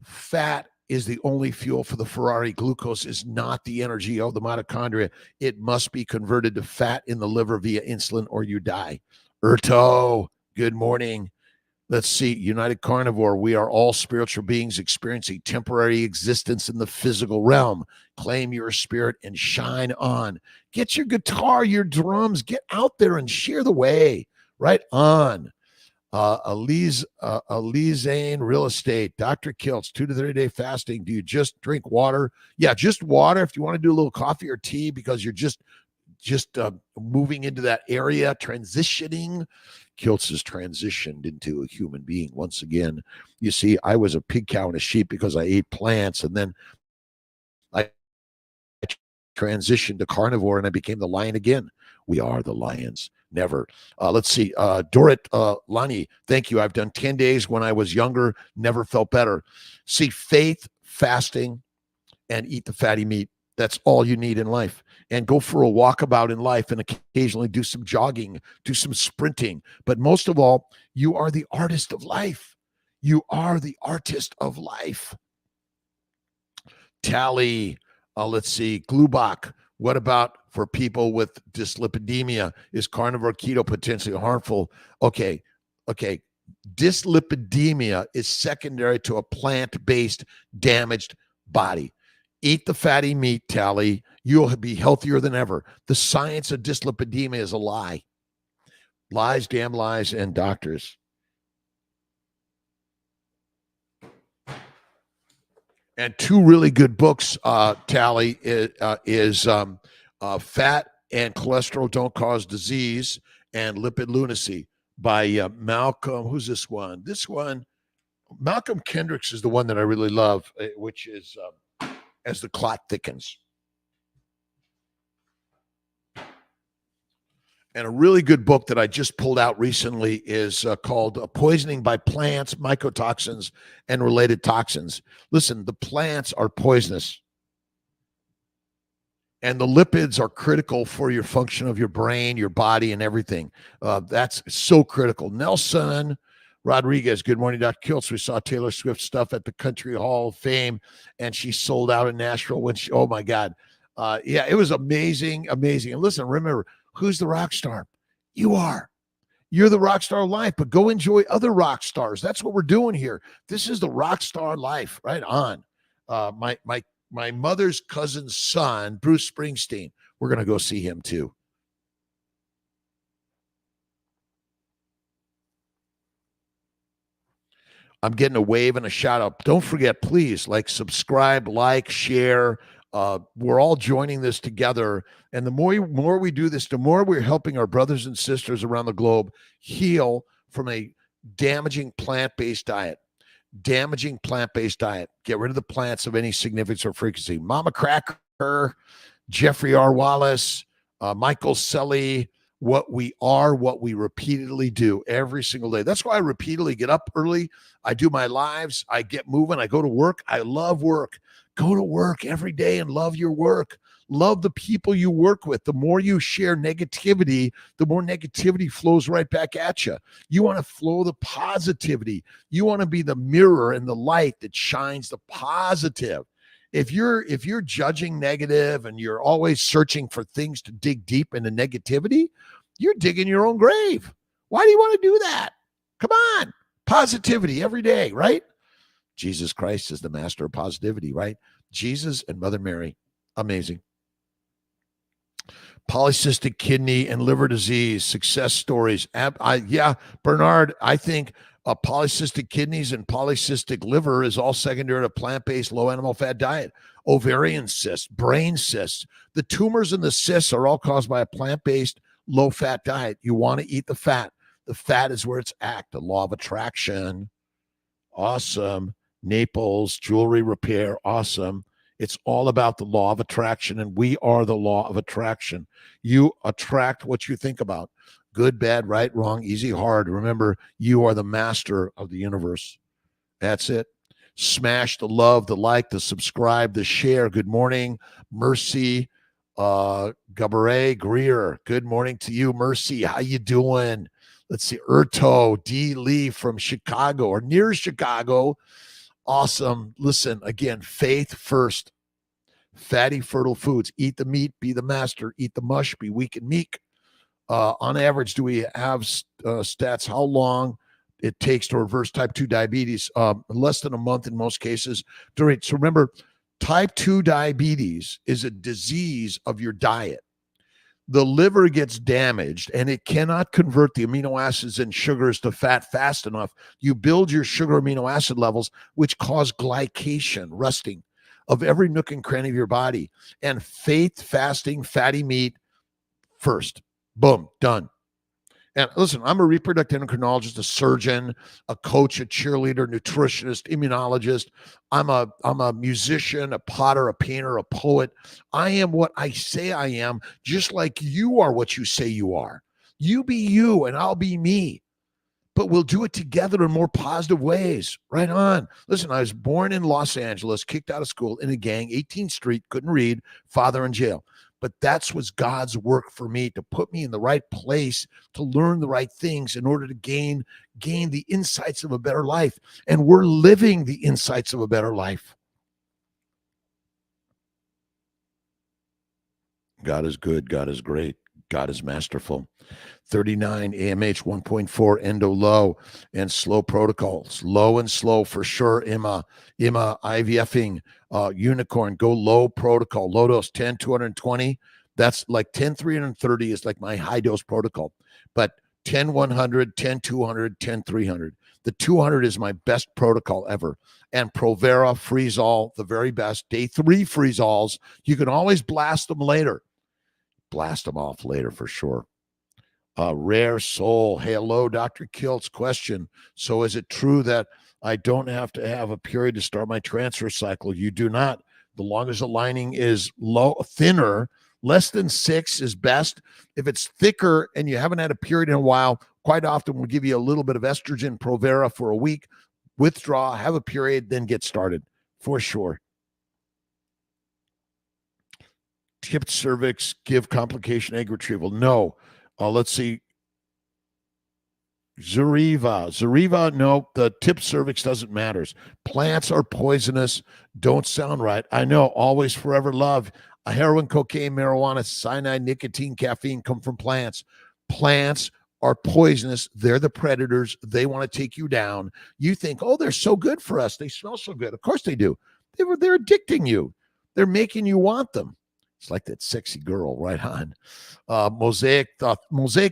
fat is the only fuel for the Ferrari. Glucose is not the energy of the mitochondria. It must be converted to fat in the liver via insulin or you die. Erto, good morning. Let's see. United Carnivore. We are all spiritual beings experiencing temporary existence in the physical realm. Claim your spirit and shine on. Get your guitar, your drums. Get out there and share the way. Right on. Alizane Real Estate. Dr. Kiltz, 2 to 3 day fasting. Do you just drink water? Yeah, just water. If you want to do a little coffee or tea because you're just moving into that area, transitioning. Kiltz has transitioned into a human being once again. You see, I was a pig, cow, and a sheep because I ate plants, and then I transitioned to carnivore, and I became the lion again. We are the lions. Never. Let's see. Dorit Lani, thank you. I've done 10 days when I was younger, never felt better. See, faith, fasting, and eat the fatty meat. That's all you need in life. And go for a walkabout in life and occasionally do some jogging, do some sprinting. But most of all, you are the artist of life. You are the artist of life. Tally, let's see. Glubach, what about for people with dyslipidemia? Is carnivore keto potentially harmful? Okay. Dyslipidemia is secondary to a plant-based damaged body. Eat the fatty meat, Tally. You'll be healthier than ever. The science of dyslipidemia is a lie. Lies, damn lies, and doctors. And 2 really good books, Tally, is Fat and Cholesterol Don't Cause Disease and Lipid Lunacy by Malcolm. Who's this one? This one, Malcolm Kendricks is the one that I really love, which is As the Clot Thickens. And a really good book that I just pulled out recently is called Poisoning by Plants, Mycotoxins, and Related Toxins. Listen, the plants are poisonous. And the lipids are critical for your function of your brain, your body, and everything. That's so critical. Nelson Rodriguez, good morning, Dr. Kiltz. We saw Taylor Swift stuff at the Country Hall of Fame, and she sold out in Nashville when she, oh my God. Yeah, it was amazing, amazing. And listen, remember, who's the rock star? You are. You're the rock star of life, but go enjoy other rock stars. That's what we're doing here. This is the rock star life, right on. My mother's cousin's son, Bruce Springsteen. We're going to go see him too. I'm getting a wave and a shout out. Don't forget, please, subscribe, share. We're all joining this together. And the more we do this, the more we're helping our brothers and sisters around the globe heal from a damaging plant-based diet. Get rid of the plants of any significance or frequency. Mama Cracker, Jeffrey R. Wallace, Michael Selly, what we are, what we repeatedly do every single day. That's why I repeatedly get up early. I do my lives. I get moving. I go to work. I love work. Go to work every day and love your work. Love the people you work with. The more you share negativity, the more negativity flows right back at you. You want to flow the positivity. You want to be the mirror and the light that shines the positive. If you're judging negative and you're always searching for things to dig deep into negativity, you're digging your own grave. Why do you want to do that? Come on. Positivity every day, right? Jesus Christ is the master of positivity, right? Jesus and Mother Mary. Amazing. Polycystic kidney and liver disease, success stories. Bernard, I think polycystic kidneys and polycystic liver is all secondary to plant-based low animal fat diet. Ovarian cysts, brain cysts. The tumors and the cysts are all caused by a plant-based low fat diet. You want to eat the fat. The fat is where it's at. The law of attraction. Awesome. Naples, jewelry repair. Awesome. It's all about the law of attraction, and we are the law of attraction. You attract what you think about. Good, bad, right, wrong, easy, hard. Remember, you are the master of the universe. That's it. Smash the love, the like, the subscribe, the share. Good morning, Mercy Gabaret Greer. Good morning to you, Mercy. How you doing? Let's see, Erto D. Lee from Chicago or near Chicago. Awesome. Listen, again, faith first. Fatty, fertile foods. Eat the meat, be the master. Eat the mush, be weak and meek. On average, do we have stats how long it takes to reverse type 2 diabetes? Less than a month in most cases. So remember, type 2 diabetes is a disease of your diet. The liver gets damaged and it cannot convert the amino acids and sugars to fat fast enough. You build your sugar amino acid levels, which cause glycation, rusting of every nook and cranny of your body. And faith, fasting, fatty meat first. Boom, done. And listen, I'm a reproductive endocrinologist, a surgeon, a coach, a cheerleader, nutritionist, immunologist. I'm a musician, a potter, a painter, a poet. I am what I say I am, just like you are what you say you are. You be you and I'll be me. But we'll do it together in more positive ways. Right on. Listen, I was born in Los Angeles, kicked out of school in a gang, 18th Street, couldn't read, father in jail. But that's was God's work for me, to put me in the right place, to learn the right things in order to gain the insights of a better life. And we're living the insights of a better life. God is good. God is great. God is masterful. 39 AMH 1.4 endo low and slow protocols. Low and slow for sure. IMA IVFing, unicorn, go low protocol, low dose 10, 220. That's like 10, 330 is like my high dose protocol. But 10, 100, 10, 200, 10, 300. The 200 is my best protocol ever. And Provera, Freeze-All, the very best. Day 3 Freeze-Alls. You can always blast them later. Blast them off later for sure. Rare Soul. Hello, Dr. Kiltz. Question. So is it true that I don't have to have a period to start my transfer cycle? You do not. The longest the lining is thinner, Less than 6 is best. If it's thicker and you haven't had a period in a while, quite often we'll give you a little bit of estrogen, Provera for a week, withdraw, have a period, then get started for sure. Tipped cervix, give complication egg retrieval. No. Let's see. Zariva, no, the tip cervix doesn't matter. Plants are poisonous. Don't sound right. I know, always forever love. Heroin, cocaine, marijuana, cyanide, nicotine, caffeine come from plants. Plants are poisonous. They're the predators. They want to take you down. You think, oh, they're so good for us. They smell so good. Of course they do. They're addicting you. They're making you want them. It's like that sexy girl, right on. Mosaic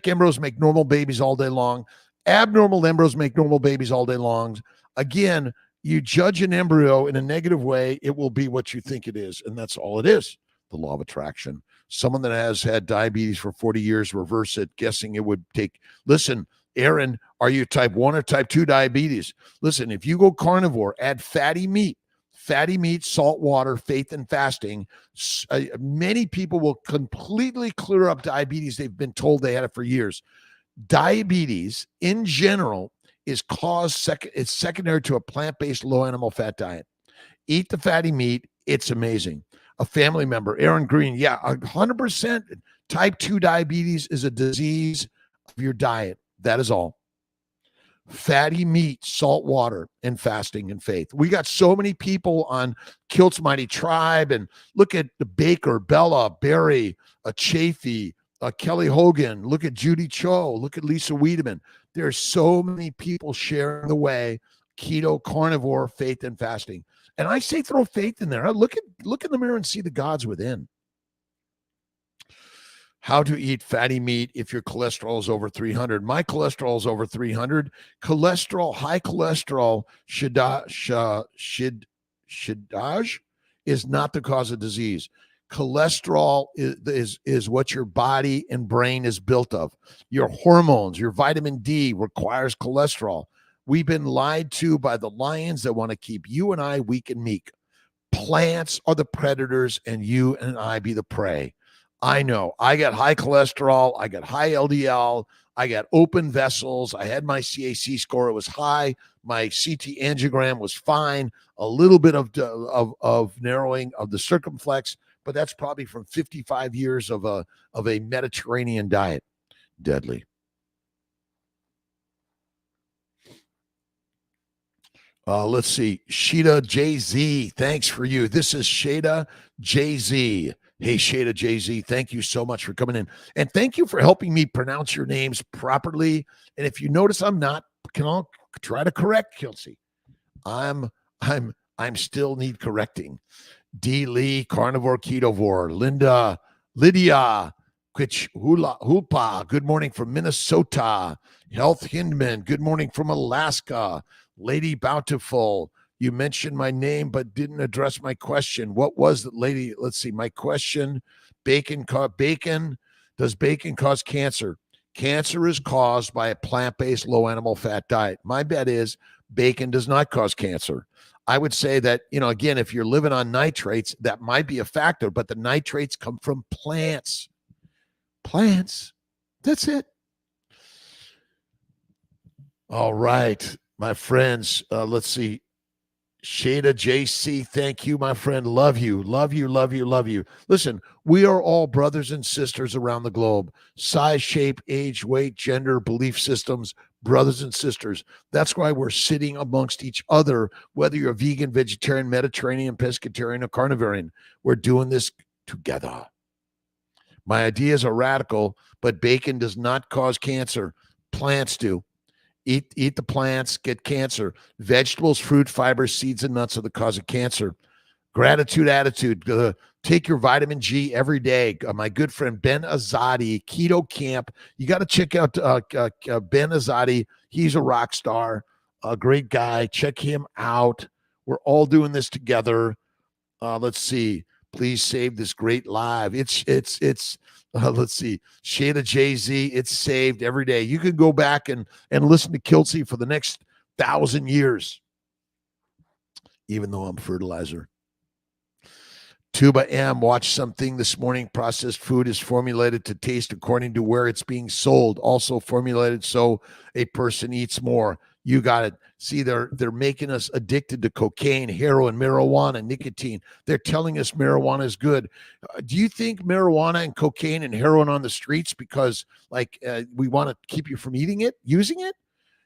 embryos make normal babies all day long. Abnormal embryos make normal babies all day long. Again, you judge an embryo in a negative way, it will be what you think it is, and that's all it is. The law of attraction. Someone that has had diabetes for 40 years, reverse it, guessing it would take. Listen, Aaron, are you type 1 or type 2 diabetes? Listen, if you go carnivore, add fatty meat, salt water, faith, and fasting, many people will completely clear up diabetes. They've been told they had it for years. Diabetes in general is it's secondary to a plant-based low animal fat diet. Eat the fatty meat. It's amazing. A family member, Aaron Green, 100% type 2 diabetes is a disease of your diet. That is all. Fatty meat, salt water, and fasting and faith. We got so many people on Kiltz Mighty Tribe, and look at the Baker, Bella, Barry, Chafee, Kelly Hogan, look at Judy Cho, look at Lisa Wiedemann. There's so many people sharing the way, keto, carnivore, faith, and fasting. And I say throw faith in there. Look in the mirror and see the gods within. How to eat fatty meat if your cholesterol is over 300. My cholesterol is over 300. High cholesterol, shidaj, is not the cause of disease. Cholesterol is what your body and brain is built of. Your hormones, your vitamin D requires cholesterol. We've been lied to by the lions that want to keep you and I weak and meek. Plants are the predators and you and I be the prey. I know. I got high cholesterol. I got high LDL. I got open vessels. I had my CAC score. It was high. My CT angiogram was fine. A little bit of narrowing of the circumflex, but that's probably from 55 years of a Mediterranean diet. Deadly. Let's see. Sheeta JZ, thanks for you. This is Sheeta JZ. Hey, Sheeta JZ, thank you so much for coming in. And thank you for helping me pronounce your names properly. And if you notice I'm not, I'll try to correct Kiltzy. I'm still need correcting. D. Lee, Carnivore, Ketovore, Lydia, Hupa, good morning from Minnesota. Health Hindman, good morning from Alaska. Lady Bountiful, you mentioned my name but didn't address my question. What was it, lady? Let's see. My question, does bacon cause cancer? Cancer is caused by a plant-based low animal fat diet. My bet is bacon does not cause cancer. I would say that, again, if you're living on nitrates, that might be a factor, but the nitrates come from plants. Plants. That's it. All right, my friends. Let's see. Shada JC, thank you, my friend. Love you, love you, love you, love you. Listen, we are all brothers and sisters around the globe. Size, shape, age, weight, gender, belief systems, brothers and sisters. That's why we're sitting amongst each other, whether you're a vegan, vegetarian, Mediterranean, pescatarian, or carnivorian. We're doing this together. My ideas are radical, but bacon does not cause cancer. Plants do. Eat the plants, get cancer. Vegetables, fruit, fiber, seeds, and nuts are the cause of cancer. Gratitude attitude. Take your vitamin G every day. My good friend Ben Azadi, Keto Camp. You got to check out Ben Azadi. He's a rock star, a great guy. Check him out. We're all doing this together. Let's see. Please save this great live. It's let's see. Shada Jay-Z, it's saved every day. You can go back and listen to Kiltzy for the next 1,000 years, even though I'm fertilizer. Tuba M, watch something this morning. Processed food is formulated to taste according to where it's being sold. Also formulated so a person eats more. You got it. See, they're making us addicted to cocaine, heroin, marijuana, nicotine. They're telling us marijuana is good. Do you think marijuana and cocaine and heroin on the streets because we want to keep you from eating it, using it?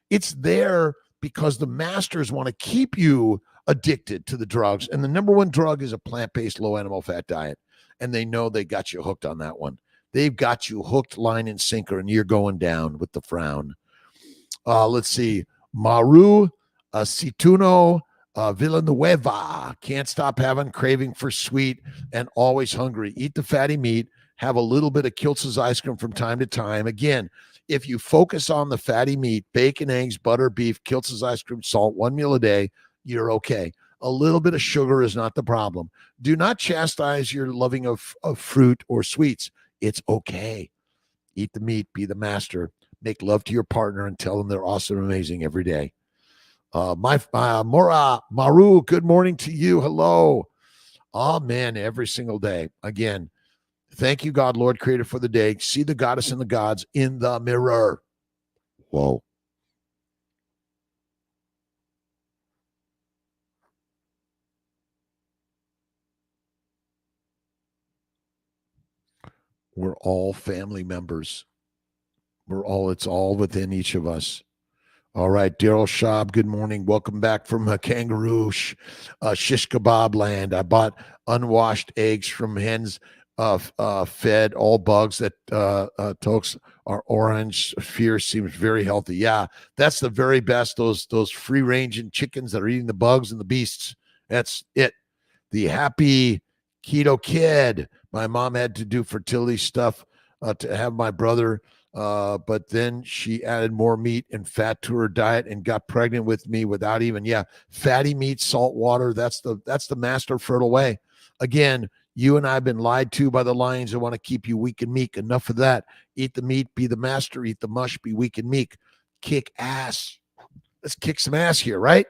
It's there because the masters want to keep you addicted to the drugs. And the number one drug is a plant-based, low animal fat diet. And they know they got you hooked on that one. They've got you hooked, line, and sinker, and you're going down with the frown. Let's see. Maru Situno Villanueva. Can't stop having craving for sweet and always hungry. Eat the fatty meat. Have a little bit of Kiltz's ice cream from time to time. Again, if you focus on the fatty meat, bacon, eggs, butter, beef, Kiltz's ice cream, salt, one meal a day, you're okay. A little bit of sugar is not the problem. Do not chastise your loving of fruit or sweets. It's okay. Eat the meat, be the master, make love to your partner, and tell them they're awesome and amazing every day. Maru, good morning to you. Hello. Amen. Every single day. Again, thank you, God, Lord, creator for the day. See the goddess and the gods in the mirror. Whoa. We're all family members. It's all within each of us. All right, Daryl Schaub, good morning. Welcome back from Kangaroo Shish Kebab land. I bought unwashed eggs from hens fed all bugs that tokes are orange. Fear seems very healthy. Yeah, that's the very best. Those free-ranging chickens that are eating the bugs and the beasts. That's it. The happy keto kid. My mom had to do fertility stuff to have my brother, but then she added more meat and fat to her diet and got pregnant with me without even, fatty meat, salt water. That's the master fertile way. Again, you and I have been lied to by the lions that want to keep you weak and meek. Enough of that. Eat the meat, be the master. Eat the mush, be weak and meek. Kick ass. Let's kick some ass here, right?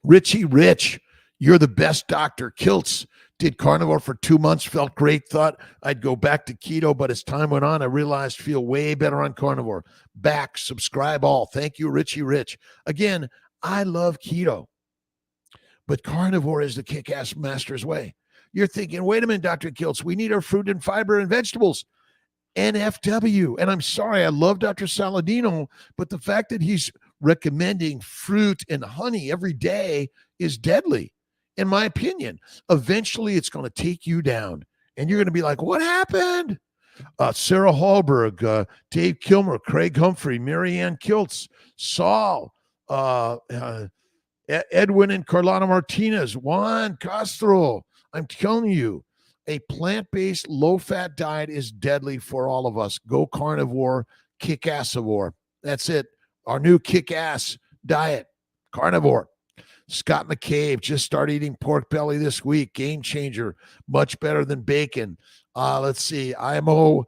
Richie Rich, you're the best, Dr. Kiltz. Did carnivore for 2 months, felt great, thought I'd go back to keto, but as time went on, I realized feel way better on carnivore. Back, subscribe all. Thank you, Richie Rich. Again, I love keto, but carnivore is the kick-ass master's way. You're thinking, wait a minute, Dr. Kiltz, we need our fruit and fiber and vegetables. NFW. And I'm sorry, I love Dr. Saladino, but the fact that he's recommending fruit and honey every day is deadly. In my opinion, eventually it's going to take you down and you're going to be like, what happened? Sarah Hallberg, Dave Kilmer, Craig Humphrey, Marianne Kiltz, Saul, Edwin and Carlana Martinez, Juan Castro. I'm telling you, a plant-based, low-fat diet is deadly for all of us. Go carnivore, kick-assivore. That's it. Our new kick-ass diet, carnivore. Scott McCabe just started eating pork belly this week. Game changer, much better than bacon. Let's see. IMO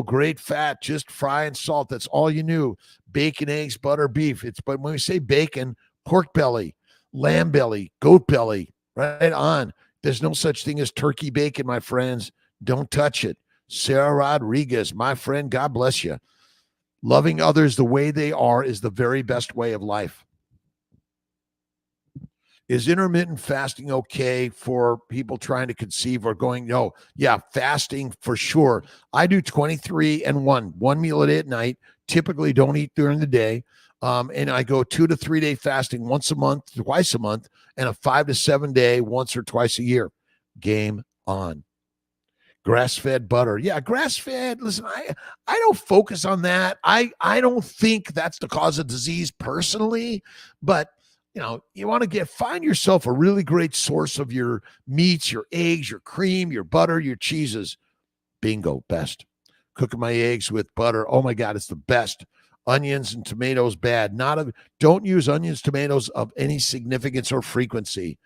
great fat, just fry and salt. That's all you knew. Bacon, eggs, butter, beef. But when we say bacon, pork belly, lamb belly, goat belly, right on. There's no such thing as turkey bacon, my friends. Don't touch it. Sarah Rodriguez, my friend, God bless you. Loving others the way they are is the very best way of life. Is intermittent fasting okay for people trying to conceive or going? No. Yeah, fasting for sure. I do 23 and 1 meal a day at night. Typically don't eat during the day. And I go 2 to 3 day fasting once a month, twice a month, and a 5 to 7 day once or twice a year. Game on. Grass-fed butter. Yeah, grass-fed. Listen, I don't focus on that. I don't think that's the cause of disease personally, but you want to find yourself a really great source of your meats, your eggs, your cream, your butter, your cheeses. Bingo, best. Cooking my eggs with butter. Oh my God, it's the best. Onions and tomatoes, bad. Don't use onions, tomatoes of any significance or frequency.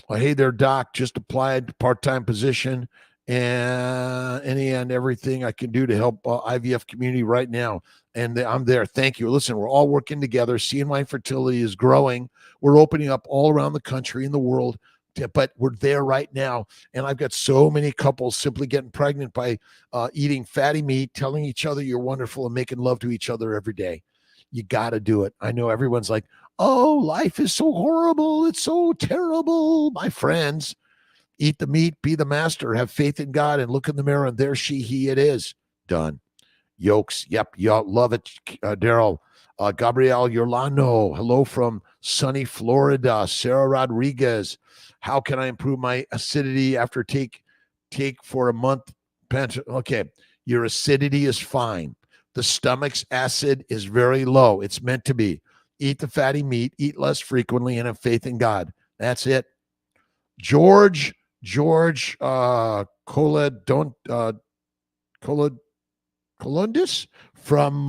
Well, hey there, doc, just applied part-time position and any and everything I can do to help IVF community right now. And I'm there. Thank you. Listen, we're all working together. CNY Fertility is growing. We're opening up all around the country and the world. but we're there right now. And I've got so many couples simply getting pregnant by eating fatty meat, telling each other you're wonderful, and making love to each other every day. You got to do it. I know everyone's like, oh, life is so horrible. It's so terrible. My friends, eat the meat, be the master, have faith in God, and look in the mirror, and there she, he, it is. Done. Yolks. Yep. Y'all love it. Daryl. Gabrielle Yorlano. Hello from sunny Florida. Sarah Rodriguez. How can I improve my acidity after take for a month? Okay. Your acidity is fine. The stomach's acid is very low. It's meant to be. Eat the fatty meat, eat less frequently, and have faith in God. That's it. George Colundis from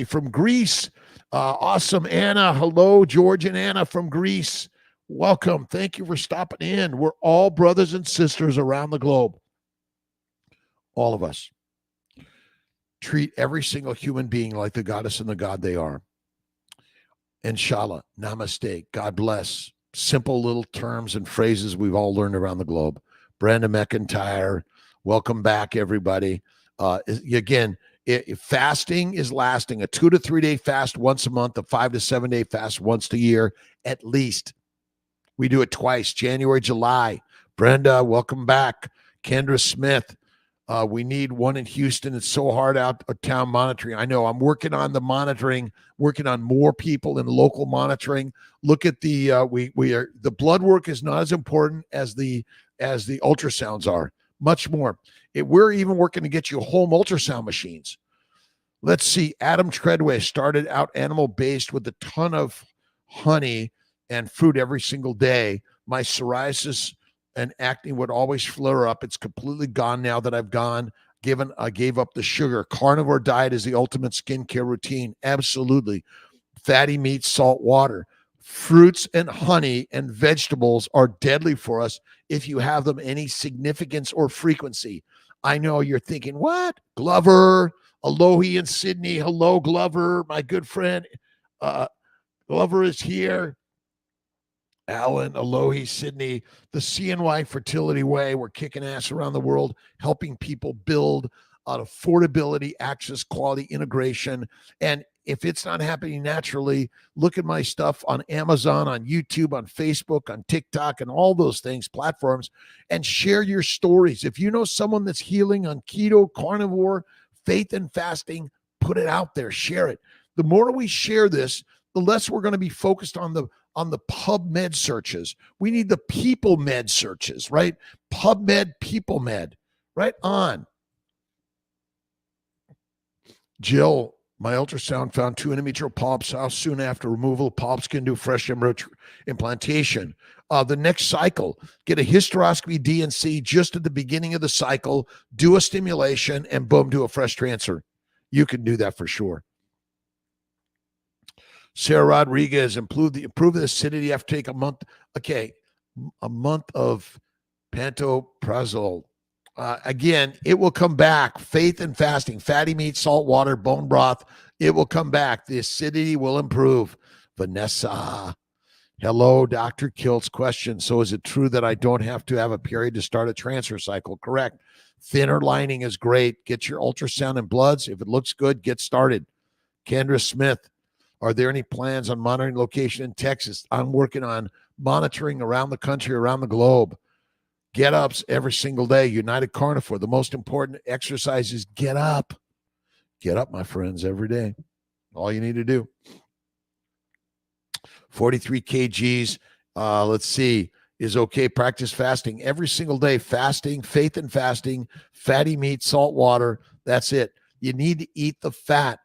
from Greece. Awesome. Anna. Hello, George and Anna from Greece. Welcome. Thank you for stopping in. We're all brothers and sisters around the globe. All of us. Treat every single human being like the goddess and the God they are. Inshallah. Namaste. God bless. Simple little terms and phrases we've all learned around the globe. Brenda McIntyre. Welcome back, everybody. Again, fasting is lasting. A 2 to 3 day fast once a month, a 5 to 7 day fast once a year, at least. We do it twice, January, July. Brenda, welcome back. Kendra Smith. We need one in Houston. It's so hard out of town monitoring. I know. I'm working on the monitoring, working on more people in local monitoring. Look at the the blood work is not as important as the ultrasounds are. Much more. We're even working to get you home ultrasound machines. Let's see. Adam Treadway started out animal-based with a ton of honey and fruit every single day. My psoriasis and acne would always flare up. It's completely gone now that I gave up the sugar. Carnivore diet is the ultimate skincare routine. Absolutely. Fatty meat, salt water. Fruits and honey and vegetables are deadly for us if you have them any significance or frequency. I know you're thinking, what? Glover, Alohi in Sydney. Hello, Glover, my good friend. Glover is here. Alan, Alohi, Sydney, the CNY Fertility Way. We're kicking ass around the world, helping people build affordability, access, quality, integration. And if it's not happening naturally, look at my stuff on Amazon, on YouTube, on Facebook, on TikTok, and all those things, platforms, and share your stories. If you know someone that's healing on keto, carnivore, faith and fasting, put it out there, share it. The more we share this, the less we're going to be focused on the PubMed searches. We need the people med searches, right? PubMed, people med, right on. Jill, my ultrasound found 2 endometrial polyps. How soon after removal of polyps can do fresh embryo implantation? The next cycle, get a hysteroscopy DNC just at the beginning of the cycle, do a stimulation, and boom, do a fresh transfer. You can do that for sure. Sarah Rodriguez, improve the acidity after take a month. Okay, a month of pantoprazole. Again, it will come back. Faith and fasting, fatty meat, salt water, bone broth. It will come back. The acidity will improve. Vanessa. Hello, Dr. Kiltz. Question. So is it true that I don't have to have a period to start a transfer cycle? Correct. Thinner lining is great. Get your ultrasound and bloods. If it looks good, get started. Kendra Smith. Are there any plans on monitoring location in Texas? I'm working on monitoring around the country, around the globe. Get-ups every single day. United Carnivore. The most important exercise is get up. Get up, my friends, every day. All you need to do. 43 kgs. Let's see. Is okay. Practice fasting every single day. Fasting, faith and fasting, fatty meat, salt water. That's it. You need to eat the fat.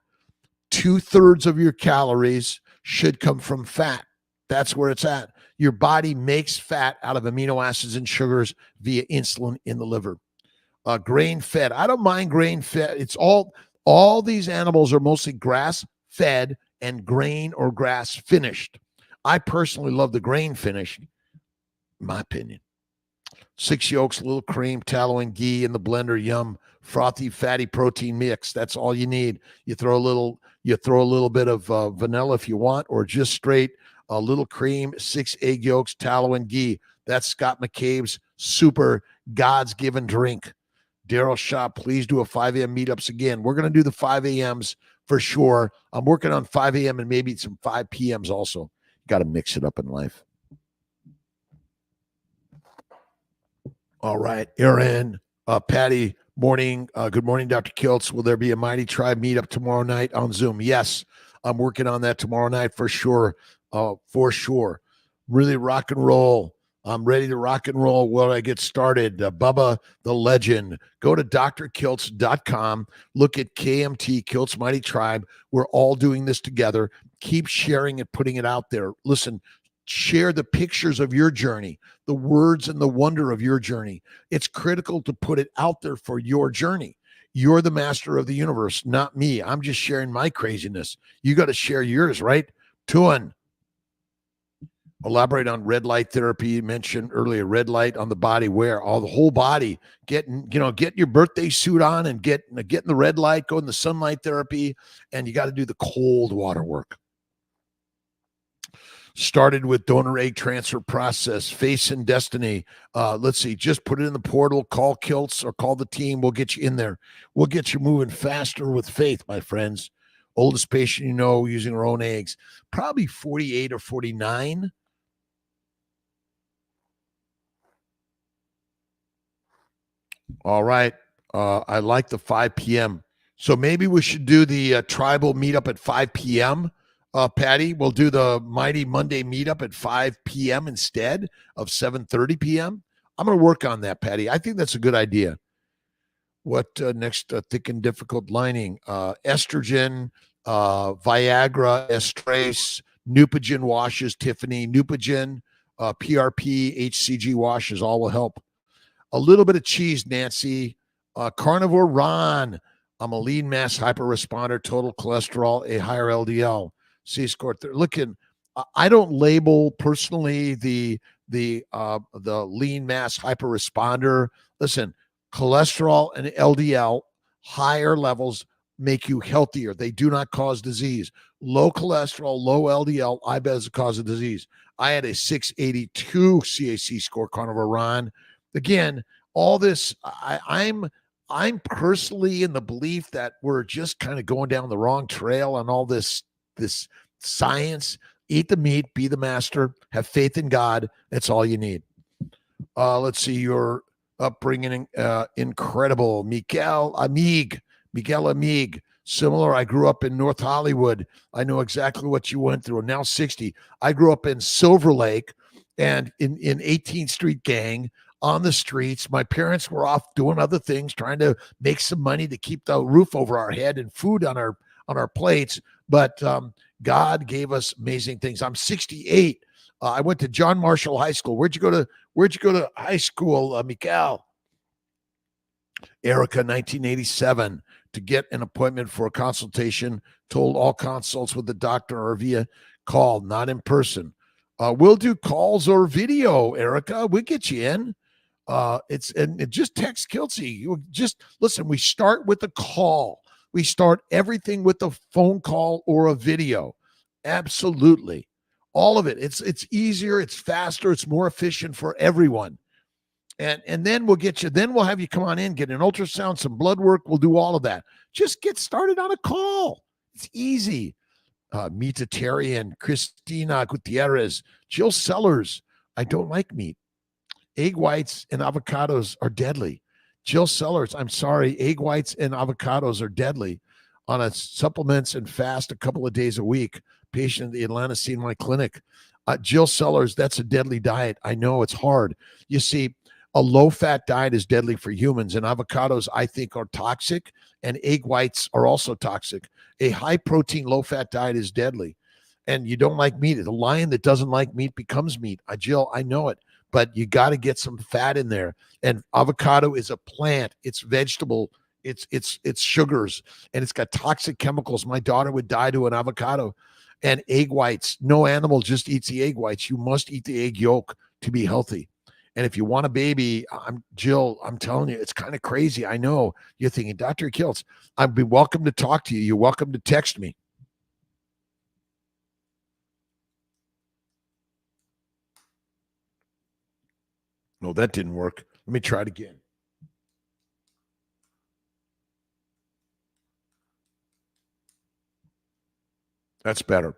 2/3 of your calories should come from fat. That's where it's at. Your body makes fat out of amino acids and sugars via insulin in the liver. Grain fed. I don't mind grain fed. It's all these animals are mostly grass fed and grain or grass finished. I personally love the grain finished, in my opinion. 6 yolks, a little cream, tallow, and ghee in the blender. Yum. Frothy, fatty protein mix. That's all you need. You throw a little bit of vanilla if you want, or just straight a little cream, 6 egg yolks, tallow, and ghee. That's Scott McCabe's super God's given drink. Daryl Shaw, please do a 5 a.m. meetups again. We're going to do the 5 a.m.s for sure. I'm working on 5 a.m. and maybe some 5 p.m.s also. Got to mix it up in life. All right, Aaron, Patty, morning. Good morning, Dr. Kiltz. Will there be a Mighty Tribe meetup tomorrow night on Zoom? Yes, I'm working on that tomorrow night for sure. For sure. Really rock and roll. I'm ready to rock and roll. Where I get started? Bubba the Legend. Go to drkiltz.com. Look at KMT, Kiltz Mighty Tribe. We're all doing this together. Keep sharing it, putting it out there. Listen, share the pictures of your journey, the words and the wonder of your journey. It's critical to put it out there for your journey. You're the master of the universe, not me. I'm just sharing my craziness. You got to share yours, right? Tuan. Elaborate on red light therapy. You mentioned earlier, red light on the body, where all the whole body, get your birthday suit on and get in the red light, go in the sunlight therapy, and you got to do the cold water work. Started with donor egg transfer process, Face and Destiny. Let's see, just put it in the portal, call Kiltz or call the team. We'll get you in there. We'll get you moving faster with faith, my friends. Oldest patient you know using her own eggs, probably 48 or 49. All right. I like the 5 p.m. So maybe we should do the tribal meetup at 5 p.m. Patty, we'll do the Mighty Monday meetup at 5 p.m. instead of 7:30 p.m. I'm going to work on that, Patty. I think that's a good idea. What next? Thick and difficult lining. Estrogen, Viagra, Estrace, Neupogen washes, Tiffany, Neupogen, PRP, HCG washes, all will help. A little bit of cheese, Nancy. Carnivore, Ron. I'm a lean mass hyperresponder, total cholesterol, a higher LDL. C-score. Looking, I don't label personally the lean mass hyperresponder. Listen, cholesterol and LDL, higher levels make you healthier. They do not cause disease. Low cholesterol, low LDL, I bet is the cause of disease. I had a 682 CAC score, Carnivore Ron. Again, all this, I'm personally in the belief that we're just kind of going down the wrong trail on all this science. Eat the meat, be the master, have faith in God. That's all you need. Let's see, your upbringing, incredible. Miguel Amig. Similar, I grew up in North Hollywood. I know exactly what you went through. Now 60. I grew up in Silver Lake and in 18th Street gang on the streets. My parents were off doing other things, trying to make some money to keep the roof over our head and food on our plates. But God gave us amazing things. I'm 68. I went to John Marshall High School. Where'd you go to high school, Mikael? Erica, 1987. To get an appointment for a consultation, told all consults with the doctor are via call, not in person. We'll do calls or video, Erica. We'll get you in. And just text Kiltzy. You just listen. We start with a call. We start everything with a phone call or a video. Absolutely. All of it. It's easier, it's faster, it's more efficient for everyone. And then we'll get you, then we'll have you come on in, get an ultrasound, some blood work. We'll do all of that. Just get started on a call. It's easy. Metatarian, Christina Gutierrez, Jill Sellers. I don't like meat. Egg whites and avocados are deadly. Jill Sellers, I'm sorry, egg whites and avocados are deadly. On a supplements and fast a couple of days a week. Patient in the Atlanta scene in my clinic. Jill Sellers, that's a deadly diet. I know it's hard. You see, a low-fat diet is deadly for humans, and avocados, I think, are toxic, and egg whites are also toxic. A high-protein, low-fat diet is deadly, and you don't like meat. The lion that doesn't like meat becomes meat. Jill, I know it. But you got to get some fat in there. And avocado is a plant. It's vegetable. It's sugars, and it's got toxic chemicals. My daughter would die to an avocado. And egg whites. No animal just eats the egg whites. You must eat the egg yolk to be healthy. And if you want a baby, Jill, I'm telling you, it's kind of crazy. I know you're thinking, Dr. Kiltz, I'd be welcome to talk to you. You're welcome to text me. No, that didn't work. Let me try it again. That's better.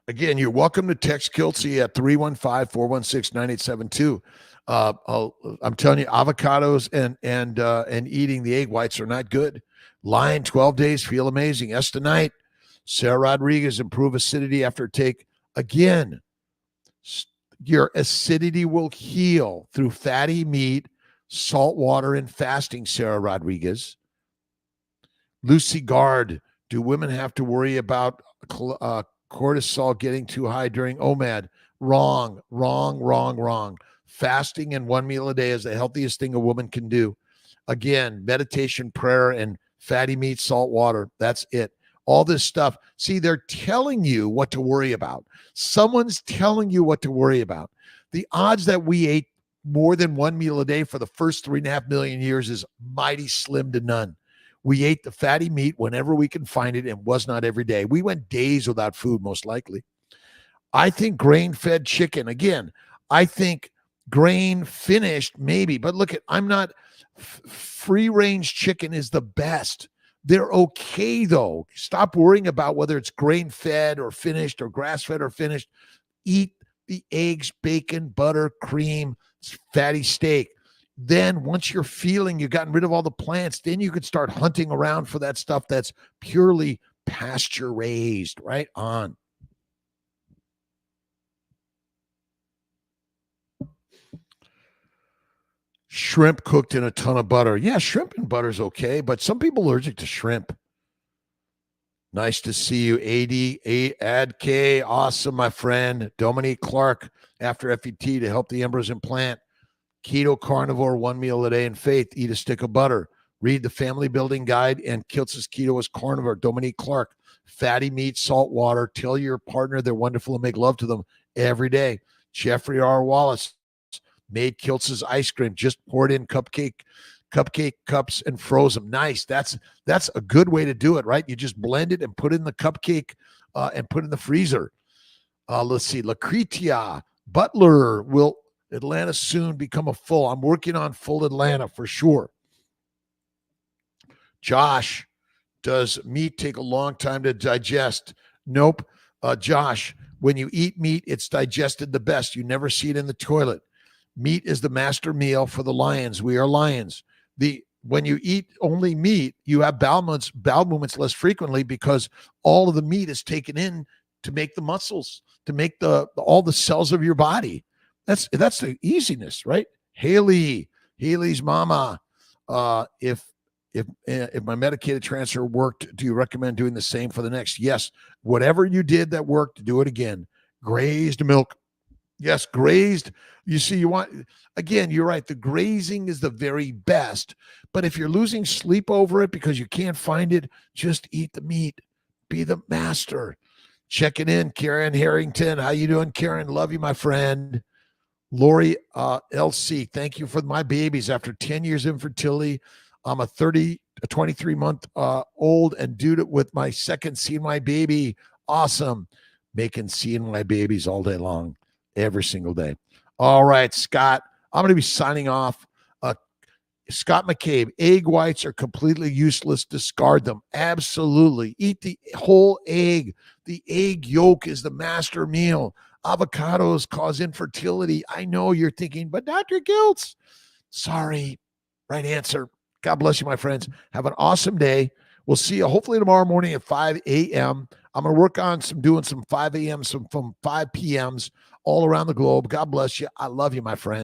Again, you're welcome to text Kiltzy at 315-416-9872. I'm telling you, avocados and eating the egg whites are not good. Lion, 12 days, feel amazing. Tonight, Sarah Rodriguez, improve acidity after take. Again, your acidity will heal through fatty meat, salt water, and fasting, Sarah Rodriguez. Lucy Gard, do women have to worry about cortisol getting too high during OMAD? Wrong. Fasting and one meal a day is the healthiest thing a woman can do. Again, meditation, prayer, and fatty meat, salt water. That's it. All this stuff. See, they're telling you what to worry about. Someone's telling you what to worry about. The odds that we ate more than one meal a day for the first 3.5 million years is mighty slim to none. We ate the fatty meat whenever we can find it and was not every day. We went days without food, most likely. I think grain-fed chicken, again, I think grain finished, maybe. But look, I'm not, free-range chicken is the best. They're okay, though. Stop worrying about whether it's grain-fed or finished or grass-fed or finished. Eat the eggs, bacon, butter, cream, fatty steak. Then once you're feeling you've gotten rid of all the plants, then you could start hunting around for that stuff that's purely pasture raised. Right on. Shrimp cooked in a ton of butter. Yeah, shrimp and butter is okay, but some people are allergic to shrimp. Nice to see you, AD Awesome, my friend. Dominique Clark, after FET to help the embryos implant. Keto carnivore, one meal a day, and faith, eat a stick of butter. Read the family building guide and Kiltz's keto is carnivore. Dominique Clark, fatty meat, salt water. Tell your partner they're wonderful and make love to them every day. Jeffrey R. Wallace made Kiltz's ice cream, just poured in cupcake cups and froze them. Nice. That's a good way to do it, right? You just blend it and put it in the cupcake and put it in the freezer. Let's see. Lucretia Butler will Atlanta soon become a full. I'm working on full Atlanta for sure. Josh, does meat take a long time to digest? Nope. Josh, when you eat meat, it's digested the best. You never see it in the toilet. Meat is the master meal for the lions. We are lions. When you eat only meat, you have bowel movements less frequently because all of the meat is taken in to make the muscles, to make all the cells of your body. That's the easiness, right? Haley's mama. If my medicated transfer worked, do you recommend doing the same for the next? Yes. Whatever you did that worked, do it again. Grazed milk. Yes, grazed. You see, you're right. The grazing is the very best. But if you're losing sleep over it because you can't find it, just eat the meat. Be the master. Checking in, Karen Harrington. How you doing, Karen? Love you, my friend. Lori LC, thank you for my babies. After 10 years of infertility, I'm a 23-month old and due with my second CNY baby. Awesome. Making CNY babies all day long, every single day. All right, Scott, I'm going to be signing off. Scott McCabe, egg whites are completely useless. Discard them. Absolutely. Eat the whole egg. The egg yolk is the master meal. Avocados cause infertility. I know you're thinking, but Dr. Kiltz, sorry. Right answer. God bless you, my friends. Have an awesome day. We'll see you hopefully tomorrow morning at 5 a.m. I'm going to work on doing some 5 a.m., some from 5 p.m.s all around the globe. God bless you. I love you, my friend.